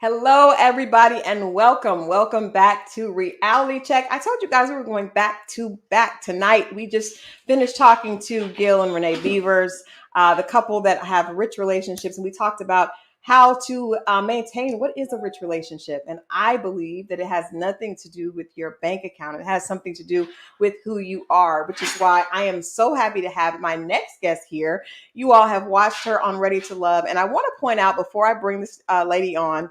Hello, everybody, and welcome. Welcome back to Reality Check. I told you guys we were going back to back tonight. We just finished talking to Gil and Renee Beavers, the couple that have rich relationships, and we talked about how to maintain what is a rich relationship. And I believe that it has nothing to do with your bank account. It has something to do with who you are, which is why I am so happy to have my next guest here. You all have watched her on Ready to Love, and I want to point out before I bring this lady on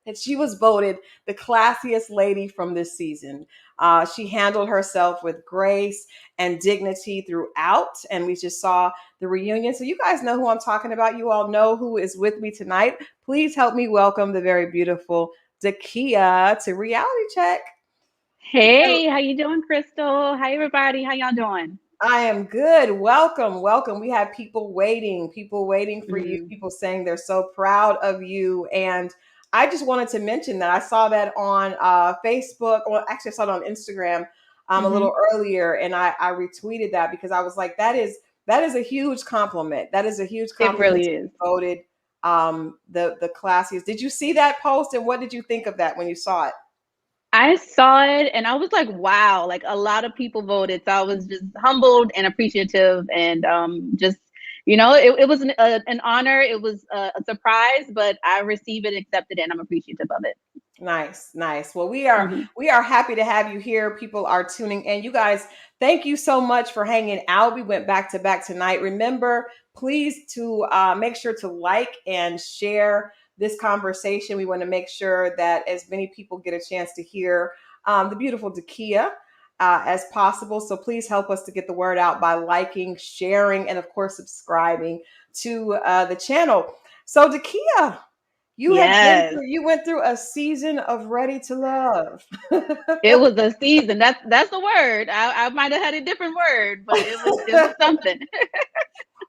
that she was voted the classiest lady from this season. She handled herself with grace and dignity throughout, and we just saw the reunion. So you guys know who I'm talking about. You all know who is with me tonight. Please help me welcome the very beautiful Dakiya to Reality Check. Hey, how you doing, Crystal? Hi, everybody. How y'all doing? I am good. Welcome, welcome. We have people waiting for you, Mm, people saying they're so proud of you. And I just wanted to mention that I saw that on Facebook. Well, actually, I saw it on Instagram a little hmm earlier, and I retweeted that because I was like, that is a huge compliment. That is a huge It compliment really to be is. voted the classiest. Did you see that post, and what did you think of that when you saw it? I saw it and I was like, wow, like a lot of people voted. So I was just humbled and appreciative and just, it was an honor. It was a surprise, but I received it, accepted it, and I'm appreciative of it. Nice, nice. Well, we are happy to have you here. People are tuning in. You guys, thank you so much for hanging out. We went back to back tonight. Remember, please to make sure to like and share this conversation. We want to make sure that as many people get a chance to hear the beautiful Dakiya as possible. So please help us to get the word out by liking, sharing, and of course subscribing to the channel. So Dakiya, Yes. you went through a season of Ready to Love. It was a season. That's the word. I might have had a different word, but it was something.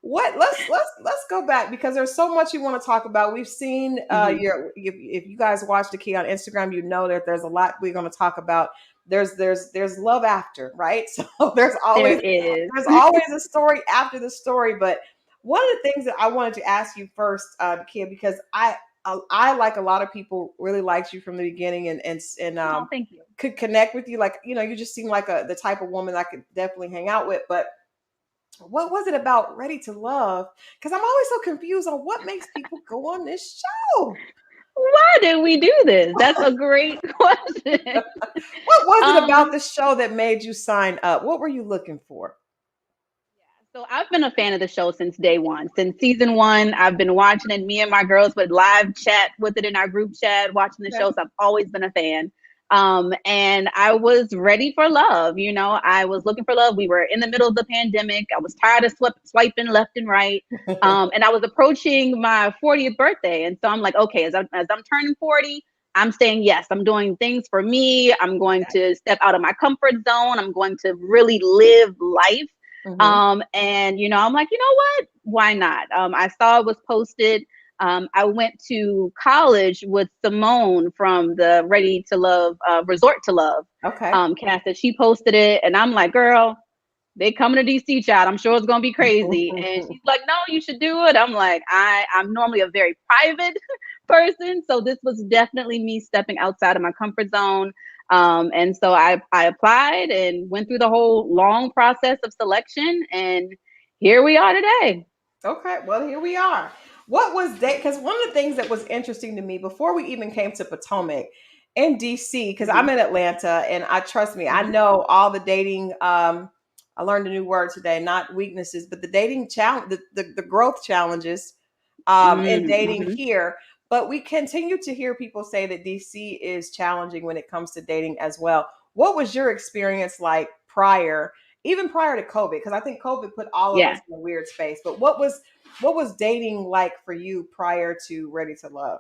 What let's go back because there's so much you want to talk about. We've seen hmm your if you guys watch the key on Instagram, you know that there's a lot we're going to talk about. There's love after, right? So there's There always is. there's always a story after the story. But one of the things that I wanted to ask you first, Dakia, because I like a lot of people really liked you from the beginning and Oh, thank you. could connect with you. Like you just seem like the type of woman I could definitely hang out with. But what was it about Ready to Love? Because I'm always so confused on what makes people go on this show. Why did we do this? That's a great question. What was it about Um, the show that made you sign up? What were you looking for? so I've been a fan of the show since day one. Since season one, I've been watching it. Me and my girls would live chat with it in our group chat, watching the Okay. show. So I've always been a fan. And I was ready for love. I was looking for love. We were in the middle of the pandemic. I was tired of swiping left and right. And I was approaching my 40th birthday. And so I'm like, okay, as I'm turning 40, I'm saying yes. I'm doing things for me. I'm going to step out of my comfort zone. I'm going to really live life. Hmm. And I'm like, you know what? Why not? I saw it was posted. I went to college with Simone from the Ready to Love, Resort to Love Okay. cast, that she posted it, and I'm like, girl, they coming to DC, child. I'm sure it's gonna be crazy. And she's like, no, you should do it. I'm like, I'm normally a very private person, so this was definitely me stepping outside of my comfort zone. And so I applied and went through the whole long process of selection, and here we are today. Okay, well, here we are. What was date? Because one of the things that was interesting to me before we even came to Potomac in DC, because I'm hmm in Atlanta, and I trust me, I hmm know all the dating. I learned a new word today, not weaknesses, but the dating challenge, the growth challenges in dating hmm here. But we continue to hear people say that DC is challenging when it comes to dating as well. What was your experience like prior, even prior to COVID? Because I think COVID put all of us Yeah. in a weird space. But what was dating like for you prior to Ready to Love?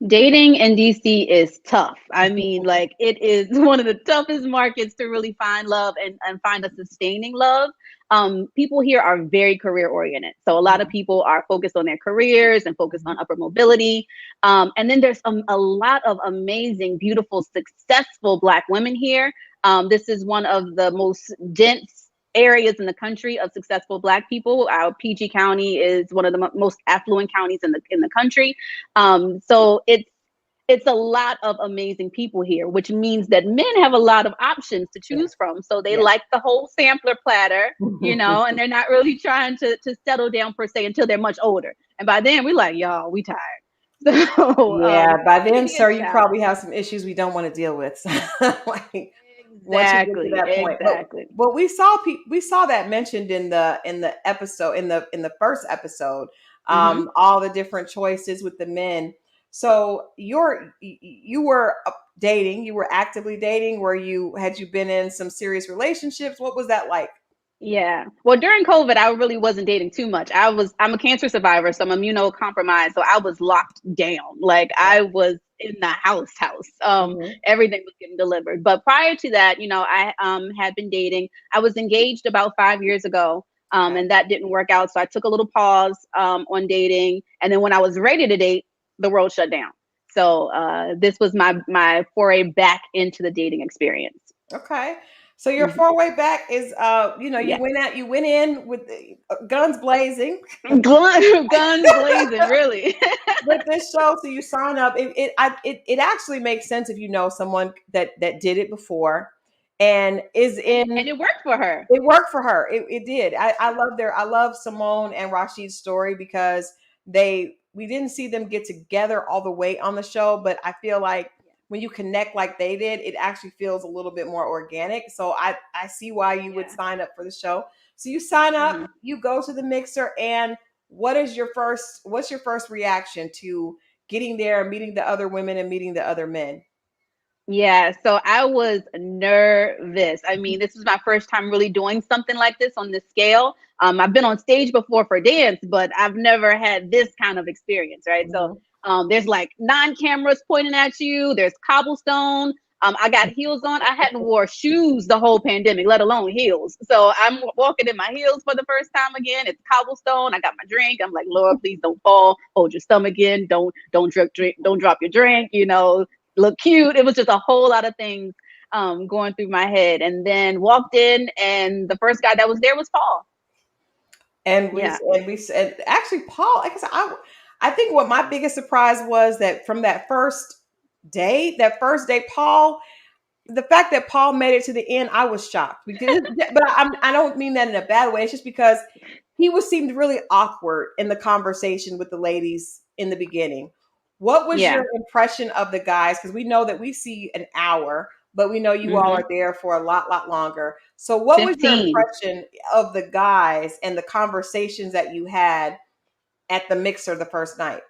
Dating in DC is tough. I mean, like, it is one of the toughest markets to really find love and find a sustaining love. People here are very career oriented. So a lot of people are focused on their careers and focused on Mhm. upper mobility. And then there's a lot of amazing, beautiful, successful Black women here. This is one of the most dense areas in the country of successful Black people. Our PG County is one of the most affluent counties in the country. So it's a lot of amazing people here, which means that men have a lot of options to Yeah. choose from. So they Yeah. like the whole sampler platter, and they're not really trying to settle down per se until they're much older. And by then we're like, y'all, we tired. So Yeah, by it can then, be a sir, you challenge. probably have some issues we don't want to deal with. Like once you get to Exactly, that point, exactly. but we saw that mentioned in the episode in the first episode, Hmm. all the different choices with the men. So you were dating, you were actively dating. Had you been in some serious relationships? What was that like? Yeah. Well, during COVID, I really wasn't dating too much. I'm a cancer survivor, so I'm immunocompromised. So I was locked down. Like I was in the house. Hmm. Everything was getting delivered. But prior to that, I had been dating. I was engaged about 5 years ago. Okay. And that didn't work out. So I took a little pause on dating. And then when I was ready to date, the world shut down. So this was my foray back into the dating experience. Okay. So your Mhm. four-way back is Yeah. you went in with the guns blazing Guns blazing, really. with this show. So you sign up. It actually makes sense if you know someone that did it before and is And in. it worked for her. It worked for her. It did. I love Simone and Rashid's story because we didn't see them get together all the way on the show, but I feel like when you connect like they did, it actually feels a little bit more organic. So I see why you would Yeah. sign up for the show. So you sign up, Hmm. you go to the mixer, and what's your first reaction to getting there, meeting the other women and meeting the other men? Yeah, so I was nervous. I mean, this was my first time really doing something like this on this scale. I've been on stage before for dance, but I've never had this kind of experience, right? So Mhm. there's like 9 cameras pointing at you. There's cobblestone. I got heels on. I hadn't wore shoes the whole pandemic, let alone heels. So I'm walking in my heels for the first time again. It's cobblestone. I got my drink. I'm like, Lord, please don't fall. Hold your stomach in. Don't drop your drink. Look cute. It was just a whole lot of things going through my head. And then walked in, and the first guy that was there was Paul. And Yeah. we said actually Paul, like I think what my biggest surprise was that from that first day, Paul, the fact that Paul made it to the end, I was shocked because, but I don't mean that in a bad way. It's just because seemed really awkward in the conversation with the ladies in the beginning. What was Yeah. your impression of the guys? Because we know that we see an hour, but we know you all Hmm. are there for a lot longer. So, what was your 15. impression of the guys and the conversations that you had at the mixer the first night?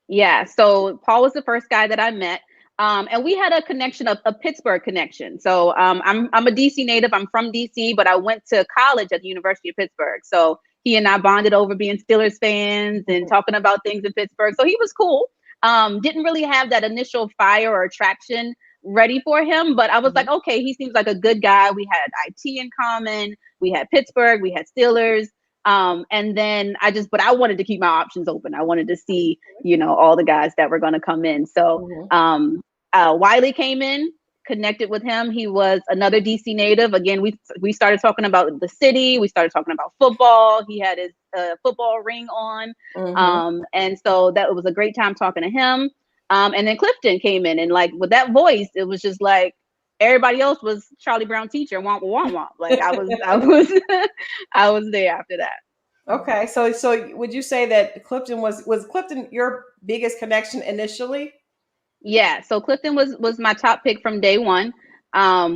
Yeah. So Paul was the first guy that I met. And we had a connection, a Pittsburgh connection. So I'm a DC native. I'm from DC, but I went to college at the University of Pittsburgh. So he and I bonded over being Steelers fans and talking about things in Pittsburgh. So he was cool. Didn't really have that initial fire or attraction ready for him, but I was like, Mhm. okay, he seems like a good guy. We had IT in common. We had Pittsburgh. We had Steelers. And then but I wanted to keep my options open. I wanted to see, all the guys that were going to come in. So Mhm. Wiley came in, connected with him. He was another DC native. Again, we started talking about the city. We started talking about football. He had his football ring on. Mhm. And so that was a great time talking to him. And then Clifton came in, and like with that voice, it was just like everybody else was Charlie Brown teacher, womp womp womp. Like I was I was there after that. Okay, so would you say that Clifton was Clifton your biggest connection initially? Yeah, so Clifton was my top pick from day one.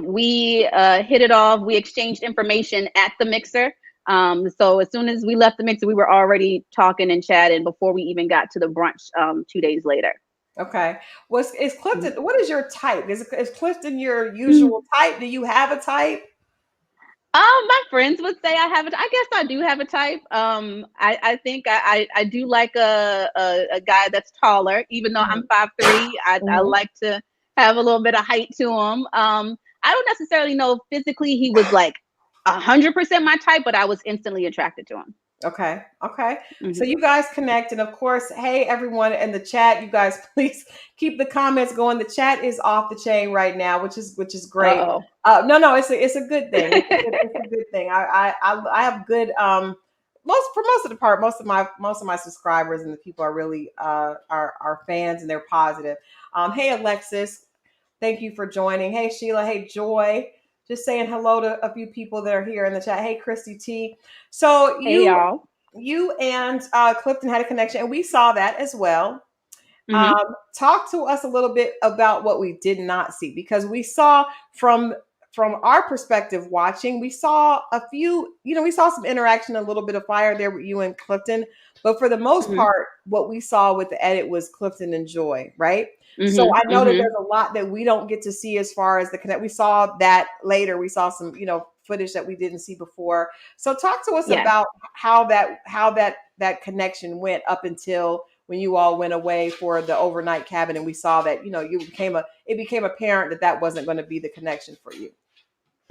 We hit it off. We exchanged information at the mixer. So as soon as we left the mixer, we were already talking and chatting before we even got to the brunch 2 days later. Okay. Was is Mhm. Clifton? What is your type? Is Clifton your usual type? Do you have a type? My friends would say I have it. I guess I do have a type. I think I do like a guy that's taller, even though I'm Mhm. 5'3". I Mhm. like to have a little bit of height to him. I don't necessarily know if physically he was like 100% my type, but I was instantly attracted to him. Okay. Okay. So Hmm. you guys connect. And of course, hey, everyone in the chat, you guys, please keep the comments going. The chat is off the chain right now, which is great. Uh-oh. No, it's a good thing. It's a good thing. I have good, most of the part, most of my subscribers and the people are really, are fans, and they're positive. Hey, Alexis, thank you for joining. Hey, Sheila. Hey, Joy. Just saying hello to a few people that are here in the chat. Hey, Christy T. So Hey, y'all. you and Clifton had a connection, and we saw that as well. Hmm. Talk to us a little bit about what we did not see, because we saw from our perspective watching, we saw a few, we saw some interaction, a little bit of fire there with you and Clifton, but for the most Hmm. part, what we saw with the edit was Clifton and Joy, right? So Hmm. I know that Hmm. there's a lot that we don't get to see as far as the connect. We saw that later. We saw some, footage that we didn't see before. So talk to us Yeah. about how that connection went up until when you all went away for the overnight cabin, and we saw that it became apparent that that wasn't going to be the connection for you.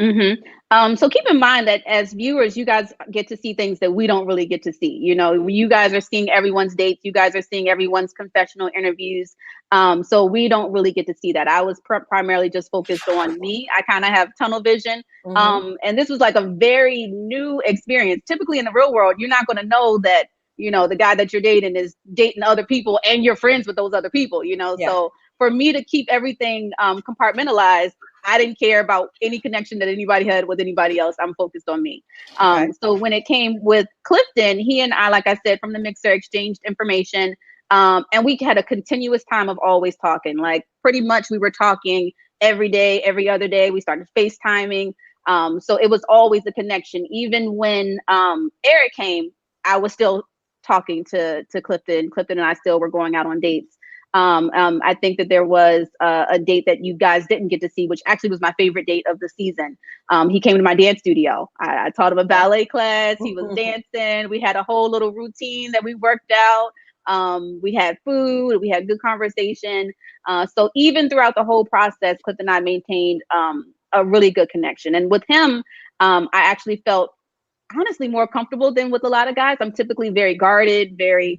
Hmm. So keep in mind that as viewers, you guys get to see things that we don't really get to see. You guys are seeing everyone's dates. You guys are seeing everyone's confessional interviews. So we don't really get to see that. I was primarily just focused on me. I kind of have tunnel vision. Mm-hmm. And this was like a very new experience. Typically in the real world, you're not going to know that, the guy that you're dating is dating other people and you're friends with those other people. Yeah. So for me to keep everything compartmentalized, I didn't care about any connection that anybody had with anybody else. I'm focused on me. Okay. So when it came with Clifton, he and I, like I said, from the mixer, exchanged information. And we had a continuous time of always talking. Like pretty much we were talking every day, every other day. We started FaceTiming. So it was always a connection. Even when Eric came, I was still talking to Clifton. Clifton and I still were going out on dates. I think that there was a date that you guys didn't get to see, which actually was my favorite date of the season. He came to my dance studio. I taught him a ballet class. He was dancing. We had a whole little routine that we worked out. We had food. We had good conversation. So even throughout the whole process, Cliff and I maintained a really good connection. And with him, I actually felt honestly more comfortable than with a lot of guys. I'm typically very guarded, very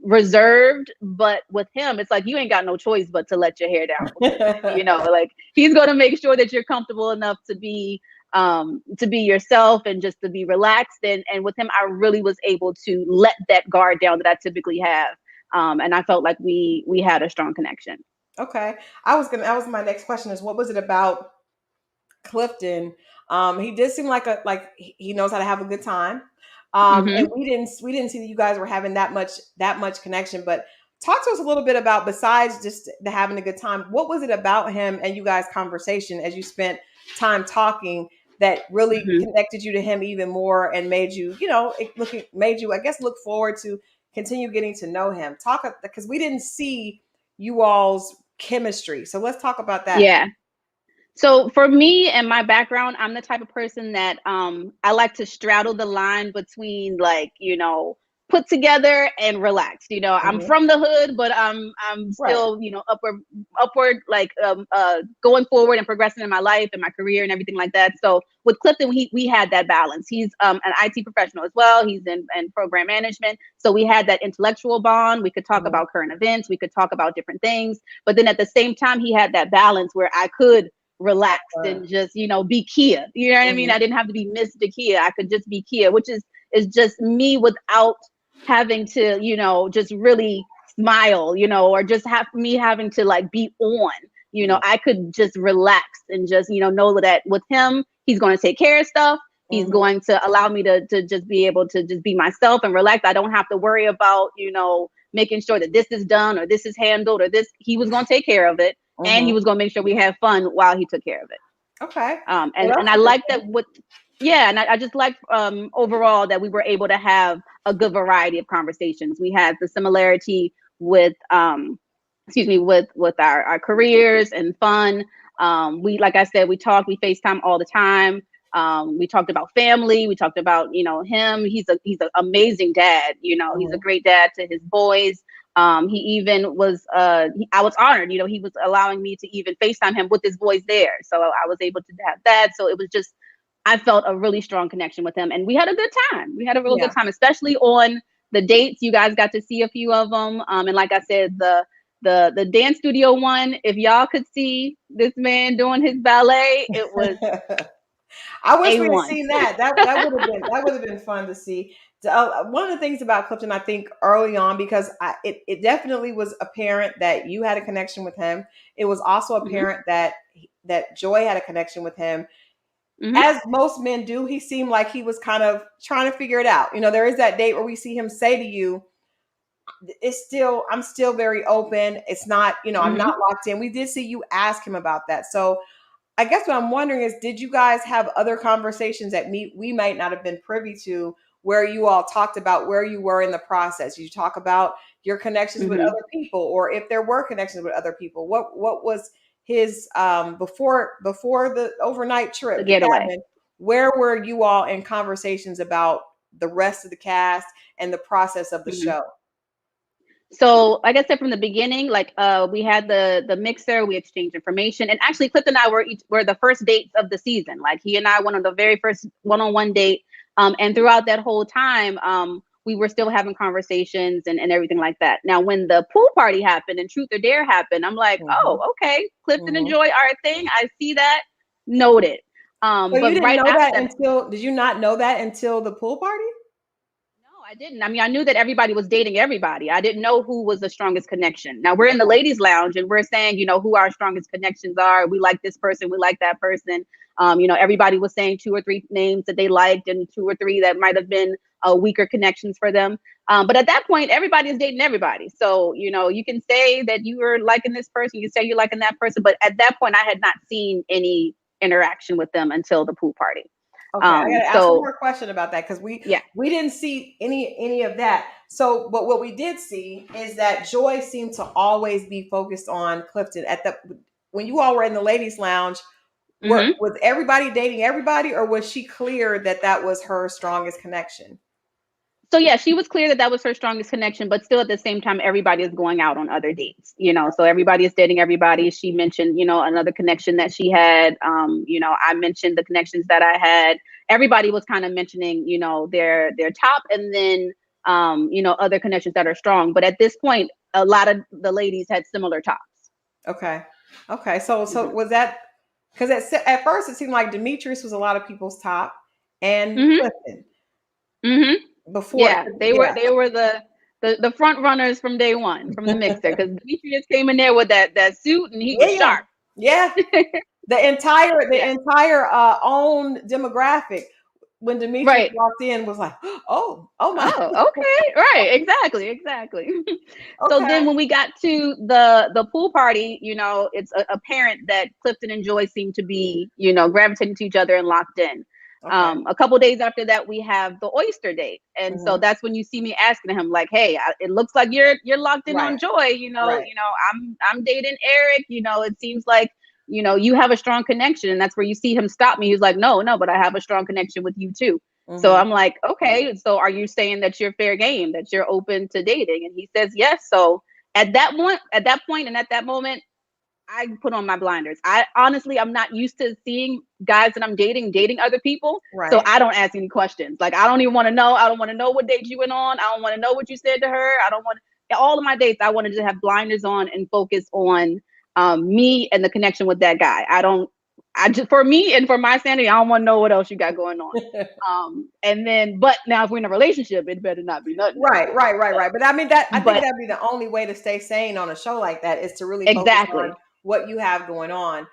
reserved, but with him it's like you ain't got no choice but to let your hair down a little bit. Like he's going to make sure that you're comfortable enough to be yourself and just to be relaxed, and with him I really was able to let that guard down that I typically have, and I felt like we had a strong connection. Okay. That was my next question, is what was it about Clifton? He did seem like he knows how to have a good time. And Hmm. we didn't see that you guys were having that much connection, but talk to us a little bit about, besides just the having a good time, what was it about him and you guys' conversation as you spent time talking that really Hmm. connected you to him even more and made you, made you, I guess, look forward to continue getting to know him. Talk, because we didn't see you all's chemistry. So let's talk about that. Yeah. So for me and my background, I'm the type of person that I like to straddle the line between like, put together and relaxed. I'm Hmm. from the hood, but I'm Right. still, upward like going forward and progressing in my life and my career and everything like that. So with Clifton, we had that balance. He's an IT professional as well. He's in program management. So we had that intellectual bond. We could talk Hmm. about current events, we could talk about different things. But then at the same time, he had that balance where I could relaxed and just be Kia. You know what I mean? Hmm. I didn't have to be Miss Dakiya. I could just be Kia, which is just me without having to just really smile, or just have me having to like be on. Yeah. I could just relax and just know that with him, he's going to take care of stuff. He's Hmm. going to allow me to just be able to just be myself and relax. I don't have to worry about making sure that this is done or this is handled or this. He was going to take care of it, and he Hmm. was going to make sure we had fun while he took care of it. Okay. Well, And that's I a good like that with yeah, and I just like overall that we were able to have a good variety of conversations. We had the similarity with excuse me, with our careers and fun. We, like I said, we talked, we FaceTime all the time. We talked about family. We talked about him. He's an amazing dad. He's a thing. great dad to his boys. He even was I was honored. He was allowing me to even FaceTime him with his boys there, so I was able to have that. So it was just I felt a really strong connection with him, and we had a good time. We had a real good Yeah. time, especially on the dates. You guys got to see a few of them, and like I said, the dance studio one. If y'all could see this man doing his ballet, it was I wish we had A1. seen that. That would have been fun to see. One of the things about Clifton, I think, early on, because it definitely was apparent that you had a connection with him. It was also Hmm. apparent that Joy had a connection with him. Hmm. As most men do, he seemed like he was kind of trying to figure it out. There is that date where we see him say to you, I'm still very open. It's not, I'm Hmm. not locked in. We did see you ask him about that. So I guess what I'm wondering is, did you guys have other conversations that we might not have been privy to, where you all talked about where you were in the process? You talk about your connections with Hmm. other people, or if there were connections with other people. What was his before the overnight The trip, the getaway. cabin? Where were you all in conversations about the rest of the cast and the process of the Mhm. show? So, like I said from the beginning, like we had the mixer, we exchanged information, and actually, Cliff and I were the first dates of the season. Like he and I went on the very first one-on-one date, and throughout that whole time, we were still having conversations and everything like that. Now, when the pool party happened and Truth or Dare happened, I'm like, Hmm. oh, okay, Clifton and Hmm. Joy are a thing. I see that, noted. So you But didn't right know after that that, until did you not know that until the pool party? no, I didn't. I mean, I knew that everybody was dating everybody. I didn't know who was the strongest connection. Now we're in the Okay. ladies' lounge and we're saying, who our strongest connections are. We like this person. We like that person. Everybody was saying two or three names that they liked and two or three that might have been weaker connections for them. But at that point, everybody is dating everybody. So, you can say that you were liking this person. You can say you're liking that person. But at that point, I had not seen any interaction with them until the pool party. Okay, I got to ask one So more question about that, because we yeah. we didn't see any of that. So, but what we did see is that Joy seemed to always be focused on Clifton. When you all were in the ladies' lounge, Hmm. was everybody dating everybody, or was she clear that that was her strongest connection? So yeah, she was clear that that was her strongest connection, but still at the same time, everybody is going out on other dates. So everybody is dating everybody. She mentioned, another connection that she had. I mentioned the connections that I had. Everybody was kind of mentioning, their top, and then, other connections that are strong. But at this point, a lot of the ladies had similar tops. Okay, okay. So Hmm. was that because at first it seemed like Demetrius was a lot of people's top, and Hmm. Clifton Hmm. before. Yeah, they were Yeah, they were the front runners from day one, from the mixer, because Demetrius came in there with that suit and he yeah, was yeah, sharp. yeah. The Yeah. entire own demographic, when Demetrius Right. walked in, was like, oh my. Oh, okay. Right. Exactly. Exactly. So Okay. then when we got to the pool party, it's apparent that Clifton and Joy seem to be, gravitating to each other and locked in. Okay. A couple days after that, we have the oyster date, and so Hmm. that's when you see me asking him, like, "Hey, it looks like you're locked in Right. on Joy. Right. I'm dating Eric. It seems like you have a strong connection." And that's where you see him stop me. He's like, "No, no, but I have a strong connection with you too." So Hmm. I'm like, okay, so are you saying that you're fair game, that you're open to dating? And he says yes. So at that point, and at that moment, I put on my blinders. I honestly, I'm not used to seeing guys that I'm dating other people. So Right. I don't ask any questions. Like I don't even want to know. I don't want to know what date you went on. I don't want to know what you said to her. I don't want all of my dates. I want to just have blinders on and focus on me and the connection with that guy. I don't. I just for me and for my sanity, I don't want to know what else you got going on. And then, but now if we're in a relationship, it better not be nothing else. Right. Right. Right. Right. But I mean, I think But that'd be the only way to stay sane on a show like that, is to really focus on exactly, what you have going on.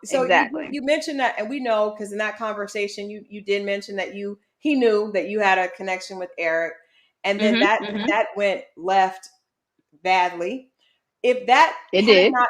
So exactly. you mentioned that, and we know, because in that conversation you did mention that he knew that you had a connection with Eric, and then Hmm. Hmm. that went left badly. If that It had did. not,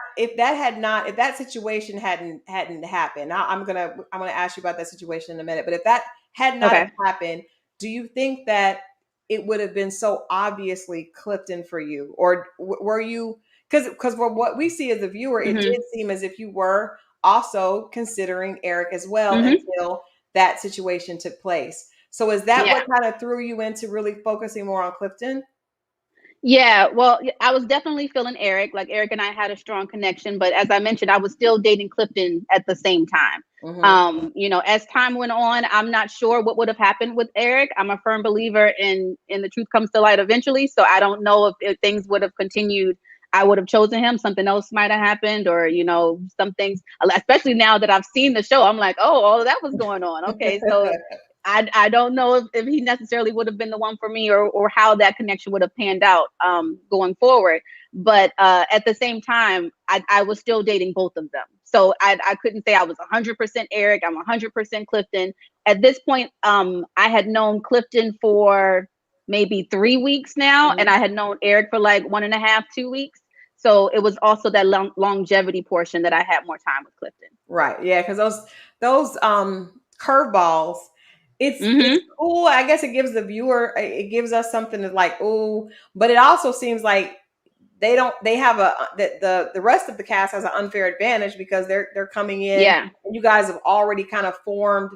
if that situation hadn't happened, now I'm gonna ask you about that situation in a minute. But if that had not have Okay. happened, do you think that it would have been so obviously Clifton for you, or were you? Because from what we see as a viewer, it Hmm. did seem as if you were also considering Eric as well, Hmm. until that situation took place. So is that Yeah. what kind of threw you into really focusing more on Clifton? Yeah, well, I was definitely feeling Eric. Like Eric and I had a strong connection, but as I mentioned, I was still dating Clifton at the same time. Mm-hmm. As time went on, I'm not sure what would have happened with Eric. I'm a firm believer in the truth comes to light eventually. So I don't know if things would have continued. I would have chosen him. Something else might have happened, or some things. Especially now that I've seen the show, I'm like, oh, all of that was going on. Okay, so I don't know if he necessarily would have been the one for me, or how that connection would have panned out going forward. But at the same time, I was still dating both of them. So I couldn't say I was 100% Eric. I'm 100% Clifton. At this point, I had known Clifton for maybe 3 weeks now, and I had known Eric for like 1.5, 2 weeks. So it was also that longevity portion that I had more time with Clifton. Right. Yeah, because those curveballs, it's Mm-hmm. cool. I guess it gives the viewer, it gives us something to like, ooh, but it also seems like they have the rest of the cast has an unfair advantage because they're coming in Yeah. and you guys have already kind of formed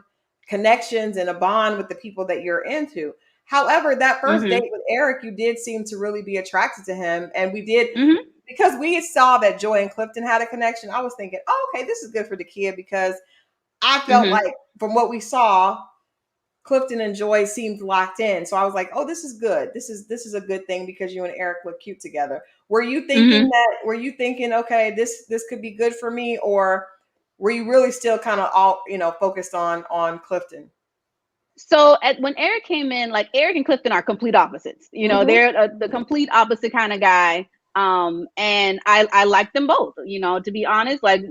connections and a bond with the people that you're into. However, that first Mm-hmm. date with Eric, you did seem to really be attracted to him, and we did, Mm-hmm. because we saw that Joy and Clifton had a connection. I was thinking, oh, okay, this is good for Dakiya because I felt Mm-hmm. like from what we saw, Clifton and Joy seemed locked in. So I was like, oh, this is good. This is a good thing because you and Eric look cute together. Mm-hmm. Were you thinking, okay, this could be good for me, or were you really still kind of all, focused on Clifton? So when Eric came in, like Eric and Clifton are complete opposites. Mm-hmm. They're the complete opposite kind of guy. And I like them both. To be honest, like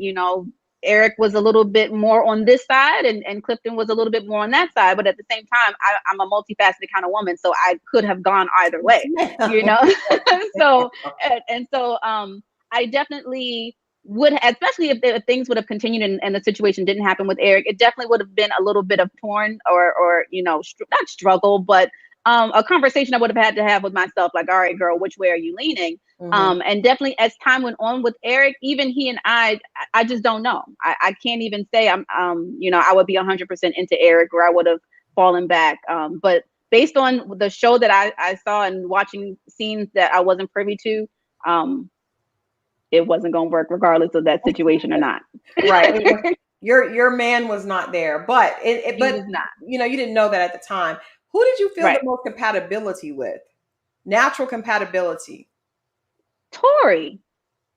Eric was a little bit more on this side, and Clifton was a little bit more on that side. But at the same time, I'm a multifaceted kind of woman, so I could have gone either way. You know, so I definitly would, especially if things would have continued and the situation didn't happen with Eric, it definitely would have been a little bit of torn, or not struggle, but a conversation I would have had to have with myself, like, all right, girl, which way are you leaning? Mm-hmm. And definitely as time went on with Eric, even he and I just don't know. I can't even say I would be 100% into Eric, or I would have fallen back. But based on the show that I saw and watching scenes that I wasn't privy to, um, it wasn't going to work regardless of that situation or not. Right. Your man was not there, but He was not. you didn't know that at the time. Who did you feel the Right. most compatibility with? Natural compatibility. Tori.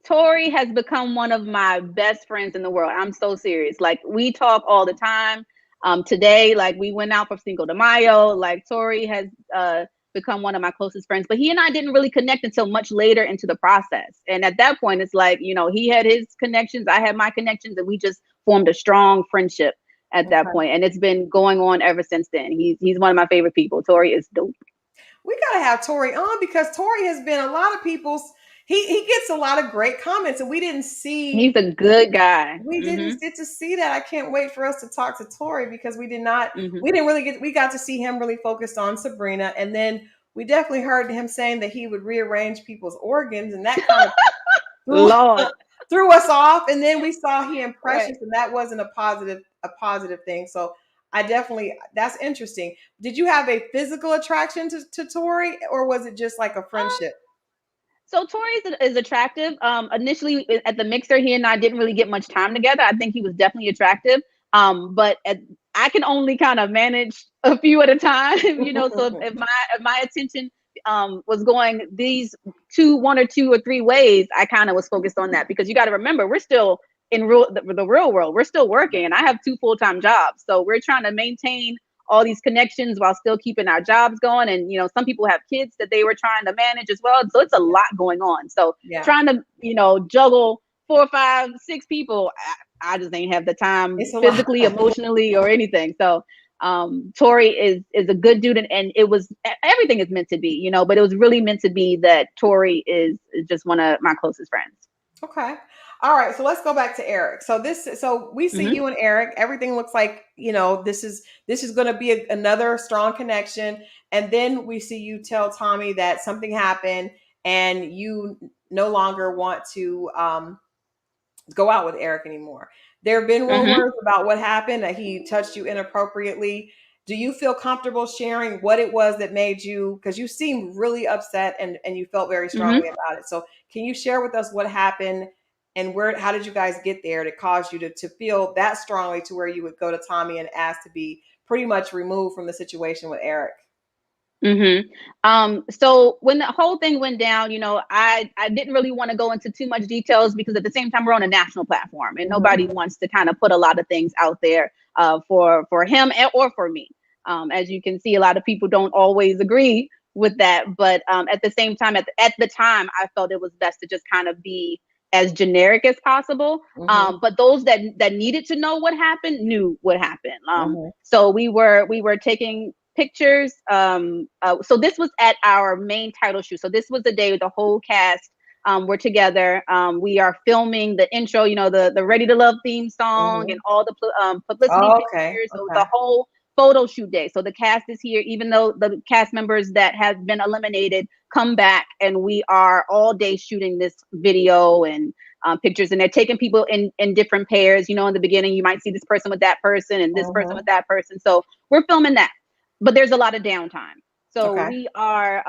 Tori has become one of my best friends in the world. I'm so serious. Like, we talk all the time. Today, like, we went out for Cinco de Mayo. Like, Tori has become one of my closest friends. But he and I didn't really connect until much later into the process. And at that point, it's like, he had his connections, I had my connections, and we just formed a strong friendship at that Okay. point. And it's been going on ever since then. He's one of my favorite people. Tori is dope. We gotta have Tori on because Tori has been a lot of people's. He gets a lot of great comments, and He's a good guy. we didn't Mm-hmm. get to see that. I can't wait for us to talk to Tori because Mm-hmm. we didn't really get we got to see him really focused on Sabrina, and then we definitely heard him saying that he would rearrange people's organs, and that kind of threw Lord. threw us off. And then we saw he and Right. Precious, and that wasn't a positive thing. So I definitely, that's interesting. Did you have a physical attraction to Tori, or was it just like a friendship? So Tori is attractive. Initially at the mixer, he and I didn't really get much time together. I think he was definitely attractive. But I can only kind of manage a few at a time, So if my attention was going these 1 or 2 or 3 ways, I kind of was focused on that, because you got to remember, we're still in the real world. We're still working, and I have 2 full-time jobs, so we're trying to maintain all these connections while still keeping our jobs going. And some people have kids that they were trying to manage as well, so it's a lot going on. So Yeah, trying to juggle 4, 5, 6 people, I just ain't have the time it's a lot. physically, emotionally, or anything. So Tori is a good dude, and it was, everything is meant to be, but it was really meant to be that Tori is just one of my closest friends. Okay. All right. So let's go back to Eric. So we see Hmm. you and Eric. Everything looks like, this is going to be another strong connection. And then we see you tell Tommy that something happened and you no longer want to go out with Eric anymore. There have been Hmm. rumors about what happened, that he touched you inappropriately. do you feel comfortable sharing what it was that made you, because you seemed really upset and you felt very strongly Mm-hmm. about it. So can you share with us what happened and how did you guys get there to cause you to feel that strongly to where you would go to Tommy and ask to be pretty much removed from the situation with Eric? Mm-hmm. So when the whole thing went down, I didn't really want to go into too much details because at the same time we're on a national platform and Mm-hmm. nobody wants to kind of put a lot of things out there for him or for me. As you can see, a lot of people don't always agree with that, but at the same time, at the time, I felt it was best to just kind of be as generic as possible. Mm-hmm. But those that needed to know what happened knew what happened. Mm-hmm. So we were taking pictures. So this was at our main title shoot. So this was the day the whole cast were together. We are filming the intro, the Ready to Love theme song and Mm-hmm. all the publicity Oh, okay. pictures. So Okay. the whole photo shoot day. So the cast is here, even though the cast members that have been eliminated come back, and we are all day shooting this video and pictures, and they're taking people in different pairs. In the beginning, you might see this person with that person and this person Mm-hmm. with that person. So we're filming that, but there's a lot of downtime. So Okay. we are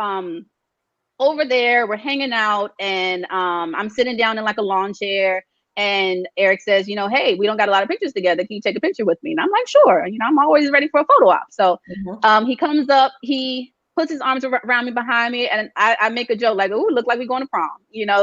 over there, we're hanging out, and I'm sitting down in like a lawn chair, and Eric says, hey, we don't got a lot of pictures together. Can you take a picture with me? And I'm like, sure. I'm always ready for a photo op. So Mm-hmm. he comes up, he puts his arms around me behind me, and I make a joke like, "Ooh, look like we're going to prom."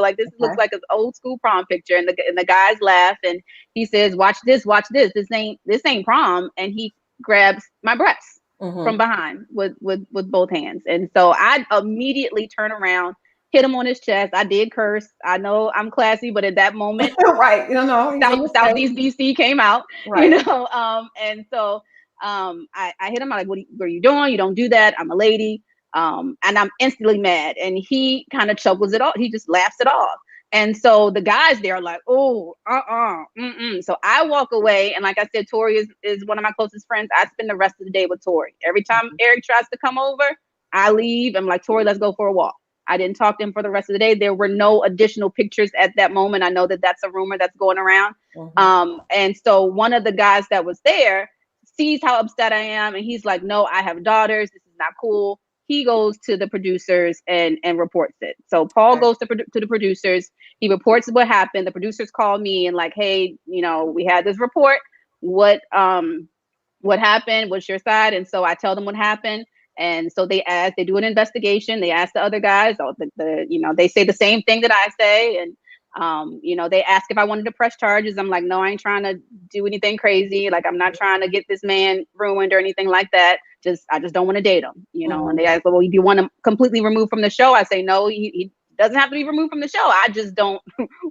Like this Okay. looks like an old school prom picture, and the guys laugh, and he says, "Watch this, watch this. This ain't prom." And he grabs my breasts from Mm-hmm. behind with both hands, and so I immediately turn around, hit him on his chest. I did curse. I know I'm classy, but at that moment, Right. He's in your space. Southeast DC came out, Right. and so I hit him. I'm like, what are you doing? You don't do that. I'm a lady. And I'm instantly mad. And he kind of chuckles it off. He just laughs it off. And so the guys there are like, oh, mm-mm. So I walk away. And like I said, Tori is one of my closest friends. I spend the rest of the day with Tori. Every time Eric tries to come over, I leave. I'm like, Tori, let's go for a walk. I didn't talk to him for the rest of the day. There were no additional pictures at that moment. I know that that's a rumor that's going around. Mm-hmm. And so one of the guys that was there sees how upset I am, and he's like, no, I have daughters. This is not cool. He goes to the producers and reports it. So Paul Okay. goes to the producers. He reports what happened. The producers call me and like, hey, we had this report. What happened? What's your side? And so I tell them what happened. And so they do an investigation. They ask the other guys, they say the same thing that I say. And, they ask if I wanted to press charges. I'm like, no, I ain't trying to do anything crazy. Like, I'm not trying to get this man ruined or anything like that. I just don't want to date him. And Mm-hmm. they ask, well, do you want him completely removed from the show? I say, no, he doesn't have to be removed from the show. I just don't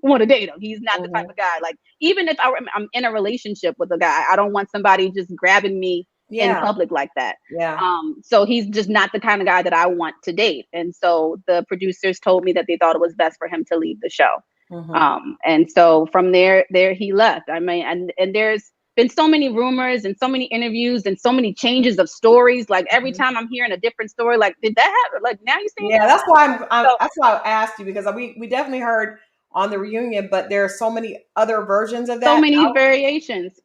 want to date him. He's not the type Mm-hmm. of guy. Like, even if I'm in a relationship with a guy, I don't want somebody just grabbing me in Yeah. public like that. Yeah. So he's just not the kind of guy that I want to date. And so the producers told me that they thought it was best for him to leave the show. Mm-hmm. And so from there he left. I mean, and there's been so many rumors and so many interviews and so many changes of stories. Like every Mm-hmm. time I'm hearing a different story, like, did that happen? Like, now you're saying Yeah, that? that's why So that's why I asked you, because we definitely heard on the reunion, but there are so many other versions of so that many out. variations.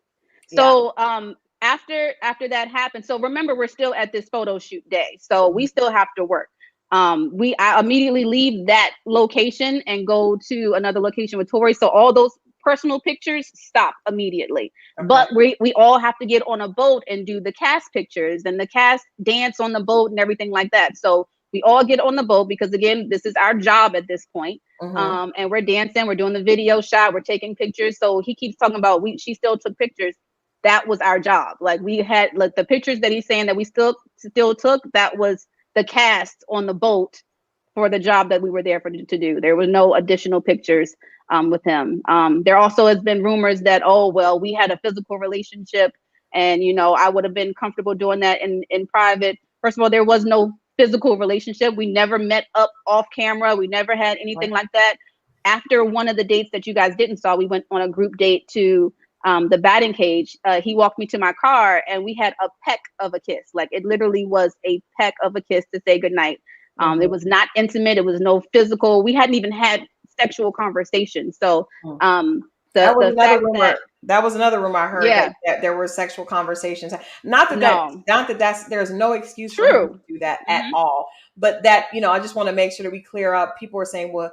Yeah. So after that happened, so remember, we're still at this photo shoot day, so we still have to work. I immediately leave that location and go to another location with Tori. So all those personal pictures stop immediately. Okay. But we all have to get on a boat and do the cast pictures and the cast dance on the boat and everything like that. So we all get on the boat because, again, this is our job at this point. Mm-hmm. And we're dancing, we're doing the video shot, we're taking pictures. So he keeps talking about she still took pictures. That was our job. Like, we had, like, the pictures that he's saying that we still took, that was the cast on the boat for the job that we were there to do. There was no additional pictures with him. There also has been rumors that, oh, well, we had a physical relationship and, I would have been comfortable doing that in private. First of all, there was no physical relationship. We never met up off camera. We never had anything like that. After one of the dates that you guys didn't saw, we went on a group date to the batting cage. He walked me to my car and we had a peck of a kiss. Like, it literally was a peck of a kiss to say goodnight. Mm-hmm. It was not intimate. It was no physical. We hadn't even had sexual conversation. So That was The another fact that, rumor. That was another rumor I heard yeah, that there were sexual conversations. no, Not that that's there's no excuse for him to true. do that at Hmm. all. But that, I just want to make sure that we clear up. People are saying, well,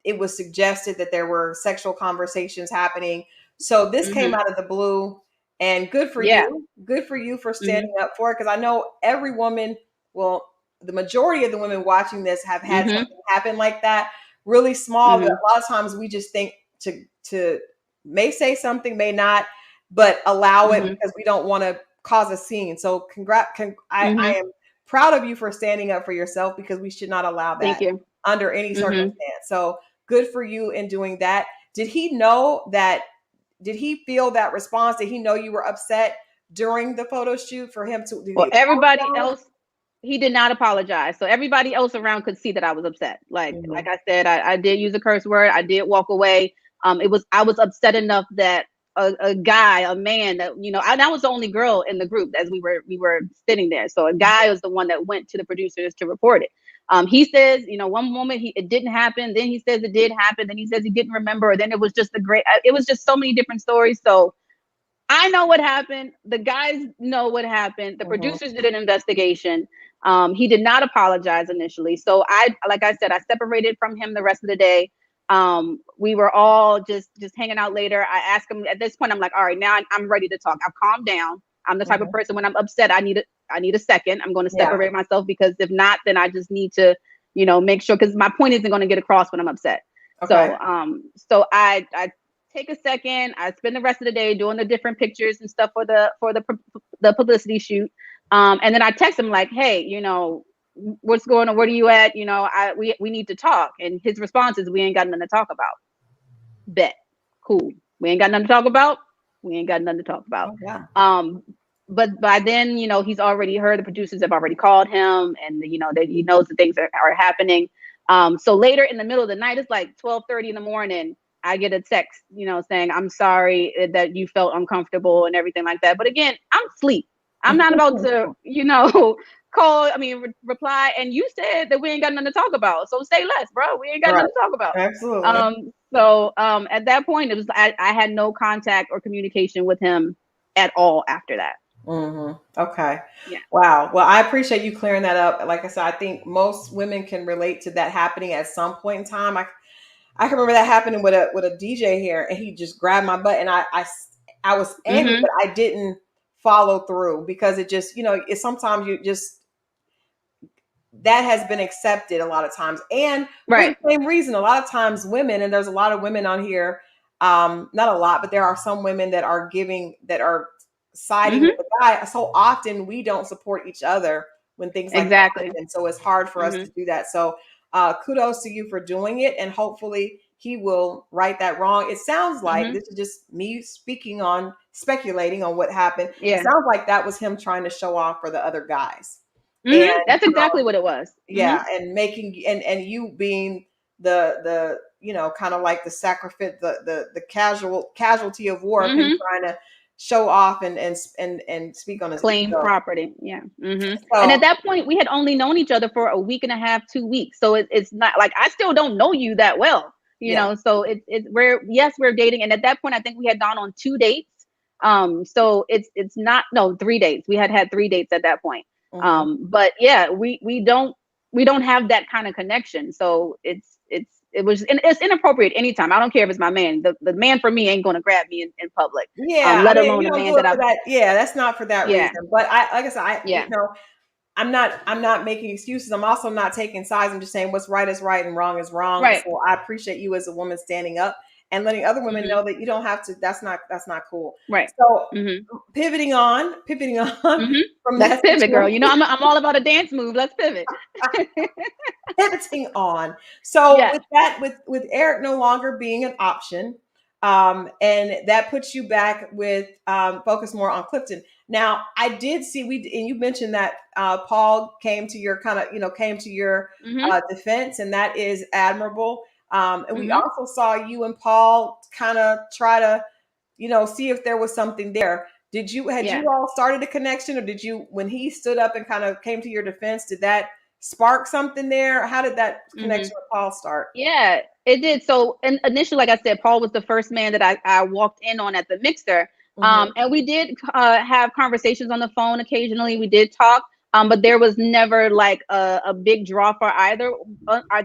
it was suggested that there were sexual conversations happening. So this came Hmm. out of the blue, and good for Yeah. you. Good for you for Hmm. standing up for it. Because I know every woman, well, the majority of the women watching this have had Hmm. something happen like that, really small. That Hmm. a lot of times we just think to may say something, may not, but allow it Hmm. because we don't want to cause a scene. So I Hmm. am proud of you for standing up for yourself because we should not allow Thank that you. under any Hmm. circumstance. So good for you in doing that. Did he know that? Did he feel that response? Did he know you were upset during the photo shoot for him to? Did Well, he everybody apologize? else, he did not apologize. So everybody else around could see that I was upset. Like Mhm. I said, I did use a curse word. I did walk away. I was upset enough that a guy, a man that, I was the only girl in the group as we were sitting there. So a guy was the one that went to the producers to report it. He says, one moment it didn't happen, then he says it did happen, then he says he didn't remember, or then it was just it was just so many different stories. So I know what happened. The guys know what happened. The Mhm. producers did an investigation. He did not apologize initially. So like I said, I separated from him the rest of the day. We were all just hanging out later. I asked him at this point, I'm like, all right, now I'm ready to talk. I've calmed down. I'm the type of Mhm. person when I'm upset, I need a second. I'm going to Yeah. separate myself because if not, then I just need to, make sure, because my point isn't going to get across when I'm upset. Okay. So I take a second. I spend the rest of the day doing the different pictures and stuff for the publicity shoot. And then I text him like, hey, what's going on? Where are you at? We need to talk. And his response is, we ain't got nothing to talk about. Bet. Cool. We ain't got nothing to talk about. We ain't got nothing to talk about. Oh yeah. Um, but by then, he's already heard, the producers have already called him, and that he knows that things are happening. So later in the middle of the night, it's like 12:30 in the morning. I get a text, saying, I'm sorry that you felt uncomfortable and everything like that. But again, I'm asleep. I'm not about to, call, reply. And you said that we ain't got nothing to talk about. So say less, bro. We ain't got Right. nothing to talk about. Absolutely. At that point, it was I had no contact or communication with him at all after that. Okay. Yeah. Wow. Well, I appreciate you clearing that up. Like I said, I think most women can relate to that happening at some point in time. I can remember that happening with a DJ here, and he just grabbed my butt, and I was angry, Mm-hmm. but I didn't follow through because it just, it's sometimes you just that has been accepted a lot of times. And for the Right. same reason, a lot of times women, and there's a lot of women on here, not a lot, but there are some women that are siding with Mm-hmm. the guy. So often we don't support each other when things like that Exactly. happen. So it's hard for us Mm-hmm. to do that. So kudos to you for doing it. And hopefully he will right that wrong. It sounds like Mm-hmm. this is just me speculating on what happened. It Yeah. sounds like that was him trying to show off for the other guys. And Mm-hmm. That's exactly what it was. Mm-hmm. yeah, and making and you being the kind of like the sacrifice, the casualty of war of him Mm-hmm. trying to show off and speak on his Claim ego. property. Yeah. Mm-hmm. And at So that point, we had only known each other for a week and a half, 2 weeks. So it's not like I still don't know you that well. yeah. So it's we're dating, and at that point, I think we had gone on 2 dates. So it's not, no, 3 dates. We had 3 dates at that point. Hmm. But yeah, we don't have that kind of connection. So it's inappropriate anytime. I don't care if it's my man. The man for me ain't going to grab me in public. Yeah, I Let mean, alone you a don't man do it that for I've, that. Yeah, that's not for that yeah, reason. But I, like I said, yeah. I'm not making excuses. I'm also not taking sides. I'm just saying what's right is right and wrong is wrong. Right. So I appreciate you as a woman standing up and letting other women Hmm. know that you don't have to. That's not cool. Right. So Hmm. pivoting on Hmm. from Let's that pivot, girl. situation, I'm all about a dance move. Let's pivot. pivoting on. So Yeah. with that, with Eric no longer being an option, and that puts you back with focus more on Clifton. Now, I did see and you mentioned that Paul came to your came to your Hmm. defense, and that is admirable. And we Hmm. also saw you and Paul kind of try to see if there was something there. Had Yeah. you all started a connection, or did you, when he stood up and kind of came to your defense, did that spark something there? How did that Hmm. connection with Paul start? Yeah, it did. So, and initially, like I said, Paul was the first man that I walked in on at the mixer. Mm-hmm. And we did have conversations on the phone occasionally. We did talk, but there was never like a big draw for either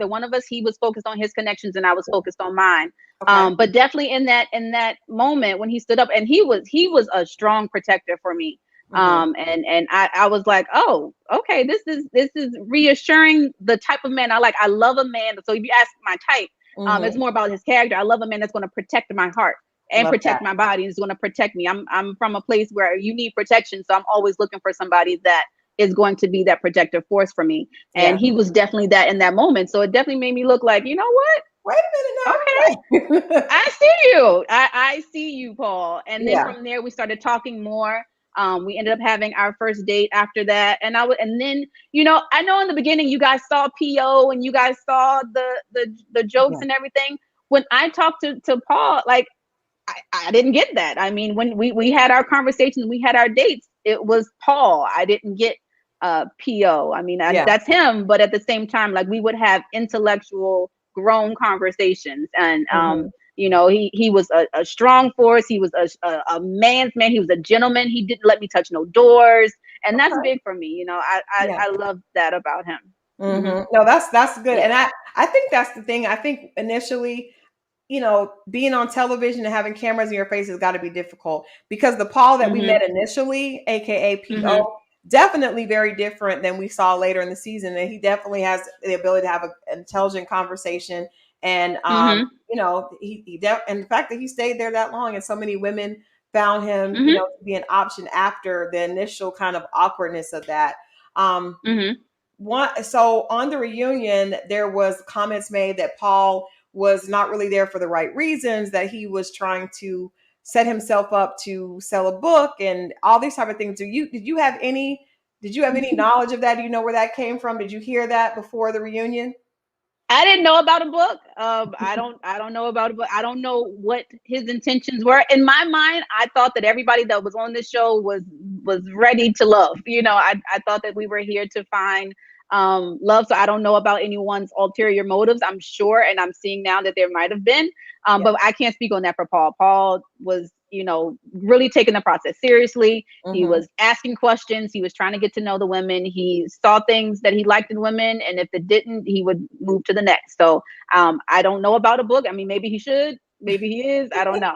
one of us. He was focused on his connections, and I was focused on mine. Okay. But definitely in that moment when he stood up, and he was a strong protector for me. Mm-hmm. And I was like, oh, okay, this is reassuring the type of man I like. I love a man. So if you ask my type, it's Mm-hmm. more about his character. I love a man that's going to protect my heart and Love protect that. my body, and is going to protect me. I'm from a place where you need protection, so I'm always looking for somebody that is going to be that protective force for me. And Yeah. he was definitely that in that moment. So it definitely made me look like, you know what? Wait Okay, a minute now. Wait. I see you. I see you, Paul. And then Yeah. from there, we started talking more. We ended up having our first date after that, and then I know in the beginning you guys saw PO and you guys saw the jokes Yeah. and everything. When I talked to Paul, like I didn't get that. I mean, when we had our conversations, we had our dates, it was Paul. I didn't get PO. I mean, Yeah. that's him, but at the same time, like we would have intellectual, grown conversations, and Mm-hmm. he was a strong force. He was a man's man. He was a gentleman. He didn't let me touch no doors, and that's Okay. big for me. Yeah. I love that about him. Hmm. Mm-hmm. No, that's good. Yeah. And I think that's the thing. I think initially, being on television and having cameras in your face has got to be difficult because the Paul that we Hmm. met initially, aka Hmm. PO, definitely very different than we saw later in the season. And he definitely has the ability to have an intelligent conversation. And, Hmm. and the fact that he stayed there that long and so many women found him, Hmm. to be an option after the initial kind of awkwardness of that. Um, Hmm. so on the reunion, there was comments made that Paul was not really there for the right reasons, that he was trying to set himself up to sell a book and all these type of things. Did you have any knowledge of that? Do you know where that came from? Did you hear that before the reunion? I didn't know about a book. I don't know about a book. I don't know what his intentions were. In my mind, I thought that everybody that was on this show was ready to love. I thought that we were here to find love. So I don't know about anyone's ulterior motives. I'm sure, and I'm seeing now that there might have been. Yeah. But I can't speak on that for Paul. Paul was, really taking the process seriously. He Mm-hmm. was asking questions. He was trying to get to know the women. He saw things that he liked in women, and if it didn't, he would move to the next. So I don't know about a book. I mean, maybe he should. Maybe he is. I don't know.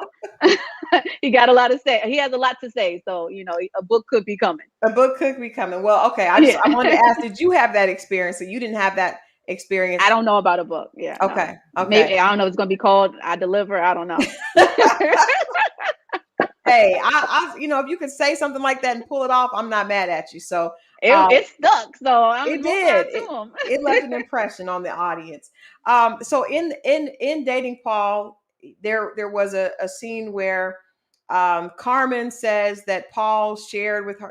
He got a lot to say. He has a lot to say. So a book could be coming. A book could be coming. Well, okay. I Yeah. wanted to ask, did you have that experience? So you didn't have that experience. I don't know about a book. Yeah, no. Okay. Okay. Maybe I don't know. It's gonna be called "I Deliver." I don't know. Hey, if you could say something like that and pull it off, I'm not mad at you. So, it, uh, it stuck. So it more power did. It to it him. left an impression on the audience. So in dating Paul, there was a scene where Carmen says that Paul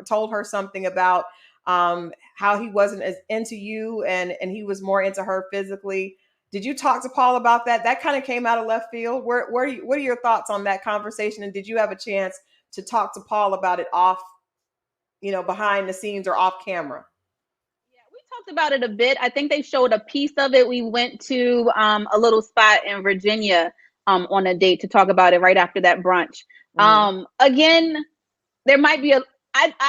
told her something about how he wasn't as into you and he was more into her physically. Did you talk to Paul about that? That kind of came out of left field. What are your thoughts on that conversation? And did you have a chance to talk to Paul about it behind the scenes or off camera? Yeah, we talked about it a bit. I think they showed a piece of it. We went to a little spot in Virginia on a date to talk about it right after that brunch. Hmm. Again, there might be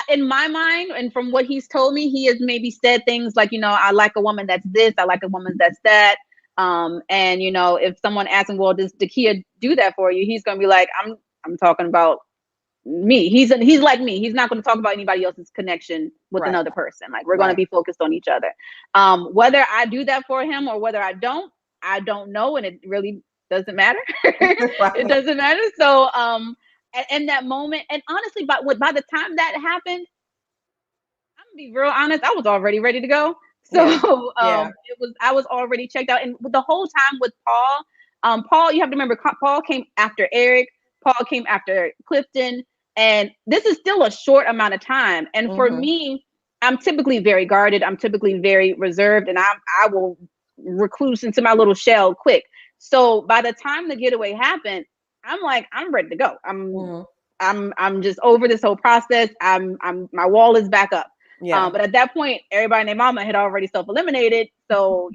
in my mind, and from what he's told me, he has maybe said things like, I like a woman that's this, I like a woman that's that. And if someone asks him, well, does Dakiya do that for you? He's gonna be like, I'm talking about me. He's like me. He's not going to talk about anybody else's connection with Right. another person. Like we're going to Right. be focused on each other. Whether I do that for him or whether I don't know, and it really doesn't matter. It Right. doesn't matter. So in that moment, and honestly, by the time that happened, I'm gonna be real honest, I was already ready to go. So Yeah. Yeah. I was already checked out, and the whole time with Paul, Paul, you have to remember, Paul came after Eric. Paul came after Clifton, and this is still a short amount of time. And for Hmm. me, I'm typically very guarded. I'm typically very reserved, and I will recluse into my little shell quick. So by the time the getaway happened, I'm like, I'm ready to go. Hmm. I'm just over this whole process. I'm my wall is back up. Yeah. But at that point, everybody and their mama had already self-eliminated. So,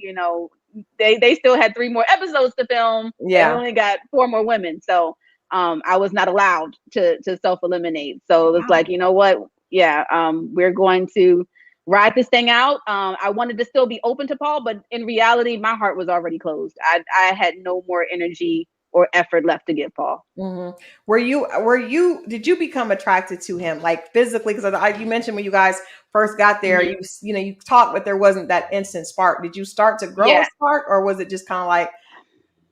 they still had 3 more episodes to film, and we Yeah. only got 4 more women. So I was not allowed to self-eliminate. So it was like, Wow. you know what? Yeah, we're going to ride this thing out. I wanted to still be open to Paul, but in reality, my heart was already closed. I had no more energy or effort left to give Paul. Hmm. Did you become attracted to him like physically? Because you mentioned when you guys first got there, Hmm. you talked, but there wasn't that instant spark. Did you start to grow a Yeah. spark, or was it just kind of like,